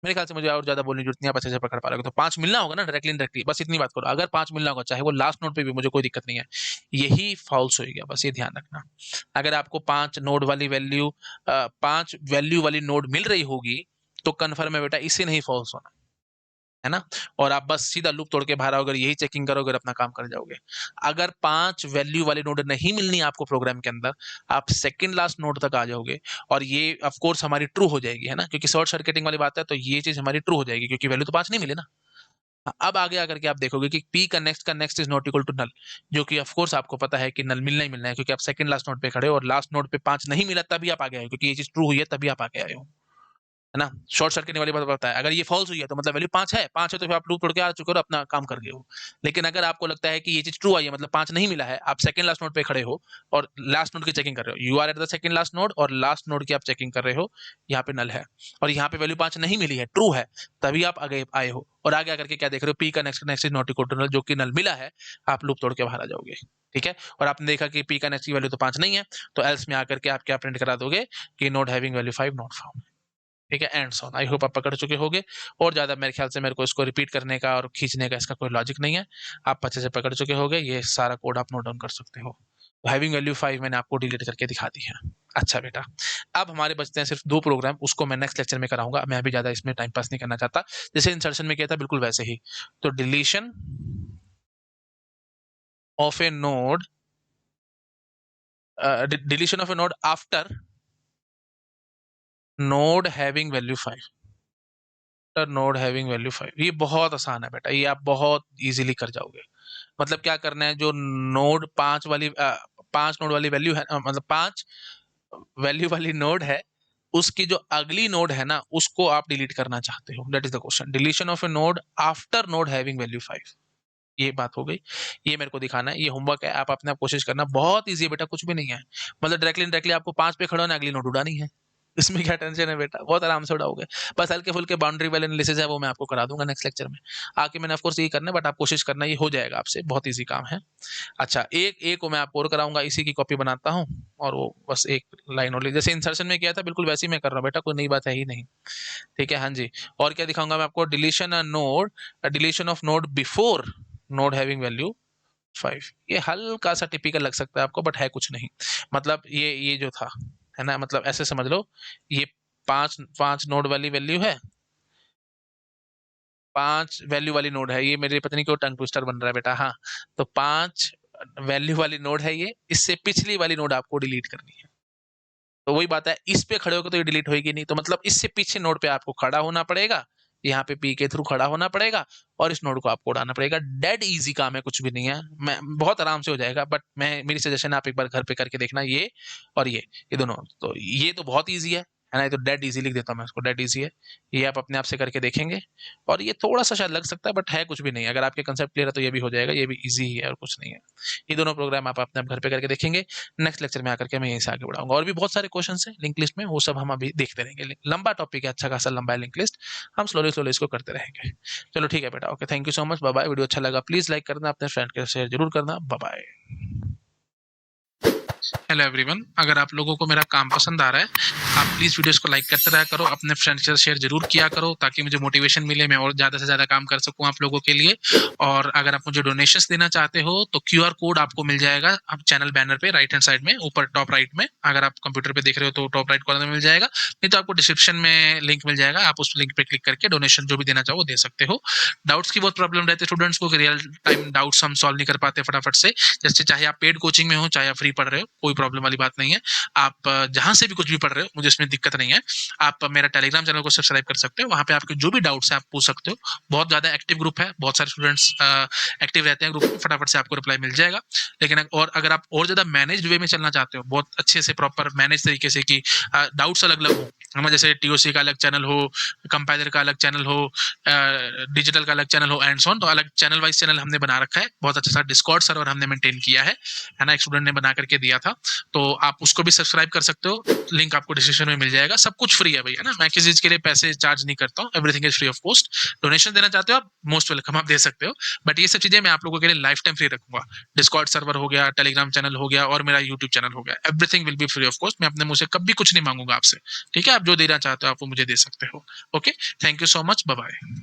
मेरे ख्याल से मुझे और ज्यादा बोलने की जरूरत नहीं है, आप अच्छे से पकड़ पा रहे हो। तो 5 मिलना होगा ना डायरेक्टली इनडायरेक्टली, बस इतनी बात करो। अगर 5 मिलना होगा, चाहे वो लास्ट नोड पे भी, मुझे कोई दिक्कत नहीं है, यही फॉल्स हो गया, बस ये ध्यान रखना। अगर आपको 5 वैल्यू वाली नोड मिल रही होगी, तो कन्फर्म है बेटा, इसे नहीं फॉल्स होना है ना, और आप बस सीधा लूप तोड़ के बाहर आओगे, यही चेकिंग करोगे और अपना काम कर जाओगे। अगर 5 वैल्यू वाली नोड नहीं मिलनी आपको प्रोग्राम के अंदर, आप सेकंड लास्ट नोड तक आ जाओगे, और ये ऑफ कोर्स हमारी ट्रू हो जाएगी, है ना, क्योंकि शॉर्ट सर्किटिंग वाली बात है, तो ये चीज हमारी ट्रू हो जाएगी, क्योंकि वैल्यू तो 5 नहीं मिले ना। अब आगे आकर के आप देखोगे कि पी का next is not equal to null, जो कि ऑफ कोर्स आपको पता है कि नल मिलना ही मिलना है, क्योंकि आप सेकंड लास्ट नोड पे खड़े हो और लास्ट नोड पे 5 नहीं मिला तभी आप आगे आए हो, क्योंकि ये चीज ट्रू हुई है तभी आप आगे आए हो, है ना। शॉर्ट सर्किट वाली बात बताया, अगर ये फॉल्स हुई है तो मतलब वैल्यू 5 है तो फिर आप लूप तोड़ के आ चुके हो और अपना काम कर गए हो। लेकिन अगर आपको लगता है कि ये चीज ट्रू आई है, मतलब 5 नहीं मिला है, आप सेकंड लास्ट नोड पे खड़े हो और लास्ट नोड की चेकिंग कर रहे हो, you are at the second last node और लास्ट नोड की आप चेकिंग कर रहे हो, यहाँ पे नल है और यहाँ पे वैल्यू 5 नहीं मिली है, ट्रू है, तभी आप आगे आए हो, और आगे आकर के क्या देख रहे हो, पी का next is not equal to null, जो कि नल मिला है, आप लूप तोड़ के बाहर आ जाओगे। ठीक है, और आपने देखा कि पी का नेक्स्ट की वैल्यू तो 5 नहीं है, तो एल्स में आकर के आप क्या प्रिंट करा दोगे कि node having value 5 not found. ठीक है, एंड सॉन। आई होप आप पकड़ चुके होंगे, और ज्यादा मेरे ख्याल से मेरे को इसको रिपीट करने का और खींचने का इसका कोई लॉजिक नहीं है, आप अच्छे से पकड़ चुके होंगे, ये सारा कोड आप नोट डाउन कर सकते हो। हैविंग वैल्यू 5 मैंने आपको डिलीट करके दिखा दी है। अच्छा बेटा, अब हमारे बचते हैं सिर्फ 2 प्रोग्राम, उसको मैं नेक्स्ट लेक्चर में कराऊंगा, मैं अभी ज्यादा इसमें टाइम पास नहीं करना चाहता, जैसे इंसर्शन में किया था बिल्कुल वैसे ही। तो deletion of A node, deletion of A node after node having value 5, node having value 5, ये बहुत आसान है बेटा, ये आप बहुत इजीली कर जाओगे। मतलब क्या करना है, जो नोड 5 नोड वाली वैल्यू है, मतलब 5 वैल्यू वाली नोड है, उसकी जो अगली नोड है ना, उसको आप डिलीट करना चाहते हो, that is the question. Deletion of A node after node having value 5, ये बात हो गई, ये मेरे को दिखाना है, ये होमवर्क है, आप अपने आप कोशिश करना, बहुत ईजी है बेटा, कुछ भी नहीं है। मतलब डायरेक्टली आपको 5 पे खड़ा होना, अगली नोड उड़ानी है, इसमें क्या टेंशन है बेटा, बहुत आराम से उड़ाओगे। बस हल्के फुल्के बाउंड्री वाले एनालिसिस है, वो मैं आपको करा दूंगा नेक्स्ट लेक्चर में आके, मैंने ऑफ कोर्स यही करना है, बट आप कोशिश करना, ये हो जाएगा आपसे, बहुत इजी काम है। अच्छा, एक एक को मैं आपको और कराऊंगा, इसी की कॉपी बनाता हूँ, और वो बस एक लाइन और जैसे इंसर्शन में किया था बिल्कुल वैसे ही मैं कर रहा हूँ बेटा, कोई नई बात है ही नहीं। ठीक है, हाँ जी। और क्या दिखाऊंगा मैं आपको, deletion of node before node having value 5, ये हल्का सा टिपिकल लग सकता है आपको, बट है कुछ नहीं। मतलब ये जो था, है ना, मतलब ऐसे समझ लो, ये 5 नोड वाली वैल्यू है, 5 वैल्यू वाली नोड है, ये मेरे पता नहीं क्यों टंग ट्विस्टर बन रहा है बेटा, हाँ। तो 5 वैल्यू वाली नोड है ये, इससे पिछली वाली नोड आपको डिलीट करनी है। तो वही बात है, इस पे खड़े होकर तो ये डिलीट होगी नहीं, तो मतलब इससे पीछे नोड पे आपको खड़ा होना पड़ेगा, यहाँ पे पी के थ्रू खड़ा होना पड़ेगा, और इस नोड को आपको उड़ाना पड़ेगा। डेड इजी काम है, कुछ भी नहीं है, मैं बहुत आराम से हो जाएगा, बट मैं मेरी सजेशन है आप एक बार घर पे करके देखना, ये और ये दोनों, तो ये तो बहुत ईजी है ना, ये तो डेड इजी लिख देता हूँ मैं इसको, डेड इजी है, ये आप अपने आप से करके देखेंगे। और ये थोड़ा सा शायद लग सकता है, बट है कुछ भी नहीं, अगर आपके कंसेप्ट क्लियर है तो ये भी हो जाएगा, ये भी इजी ही है और कुछ नहीं है। ये दोनों प्रोग्राम आप अपने आप घर पे करके देखेंगे, नेक्स्ट लेक्चर में आकर के मैं यहीं से आगे बढ़ाऊंगा, और भी बहुत सारे क्वेश्चन है लिंक लिस्ट में, वो सब हम अभी देखते रहेंगे, लंबा टॉपिक है, अच्छा खासा लंबा है लिंक लिस्ट, हम स्लोली स्लोली इसको करते रहेंगे। चलो ठीक है बेटा, okay, thank you so much, bye bye. Video अच्छा लगा प्लीज लाइक करना, अपने फ्रेंड के शेयर जरूर करना, बाय बाय। हेलो एवरीवन, अगर आप लोगों को मेरा काम पसंद आ रहा है, आप प्लीज वीडियोस को लाइक करते रहा करो, अपने फ्रेंड्स से शेयर जरूर किया करो, ताकि मुझे मोटिवेशन मिले, मैं और ज्यादा से ज्यादा काम कर सकूं आप लोगों के लिए। और अगर आप मुझे डोनेशंस देना चाहते हो तो क्यूआर कोड आपको मिल जाएगा आप चैनल बैनर पे राइट हैंड साइड में ऊपर टॉप राइट में, अगर आप कंप्यूटर पे देख रहे हो तो टॉप राइट कॉर्नर में मिल जाएगा, नहीं तो आपको डिस्क्रिप्शन में लिंक मिल जाएगा, आप उस लिंक पे क्लिक करके डोनेशन जो भी देना चाहो वो दे सकते हो। डाउट्स की बहुत प्रॉब्लम रहती है स्टूडेंट्स को, रियल टाइम डाउट्स हम सॉल्व नहीं कर पाते फटाफट से, जैसे चाहे आप पेड कोचिंग में हो चाहे आप फ्री पढ़ रहे हो, कोई प्रॉब्लम वाली बात नहीं है। आप जहाँ से भी कुछ भी पढ़ रहे हो, मुझे इसमें दिक्कत नहीं है। आप मेरा टेलीग्राम चैनल को सब्सक्राइब कर सकते हो, वहाँ पे आपके जो भी डाउट्स हैं आप पूछ सकते हो। बहुत ज़्यादा एक्टिव ग्रुप है, बहुत सारे स्टूडेंट्स एक्टिव रहते हैं ग्रुप में, फटाफट से आपको रिप्लाई मिल जाएगा। लेकिन और अगर आप और ज़्यादा मैनेज्ड वे में चलना चाहते हो, बहुत अच्छे से प्रॉपर मैनेज तरीके से कि डाउट्स अलग अलग हो, है ना, जैसे टीओसी का अलग चैनल हो, कंपाइलर का अलग चैनल हो, डिजिटल का अलग चैनल हो एंड सो ऑन, तो अलग चैनल वाइज चैनल हमने बना रखा है। बहुत अच्छा सा डिस्कॉर्ड सर्वर हमने मेंटेन किया है ना, एक स्टूडेंट ने बना करके दिया था, तो आप उसको भी सब्सक्राइब कर सकते हो। लिंक आपको डिस्क्रिप्शन में मिल जाएगा। सब कुछ फ्री है भैया ना, मैं किसी चीज के लिए पैसे चार्ज नहीं करता हूँ, everything is free of cost. Donation देना चाहते हो आप, मोस्ट वेलकम, आप दे सकते हो। बट ये सब चीजें मैं आप लोगों के लिए लाइफ टाइम फ्री रखूंगा। डिस्कॉर्ड सर्वर हो गया, टेलीग्राम चैनल हो गया और मेरा यूट्यूब चैनल हो गया, everything will be free of cost. मैं अपने मुंह से कभी कुछ नहीं मांगूंगा आपसे, ठीक है। आप जो देना चाहते हो आप वो मुझे दे सकते हो। Okay, thank you so much, bye bye.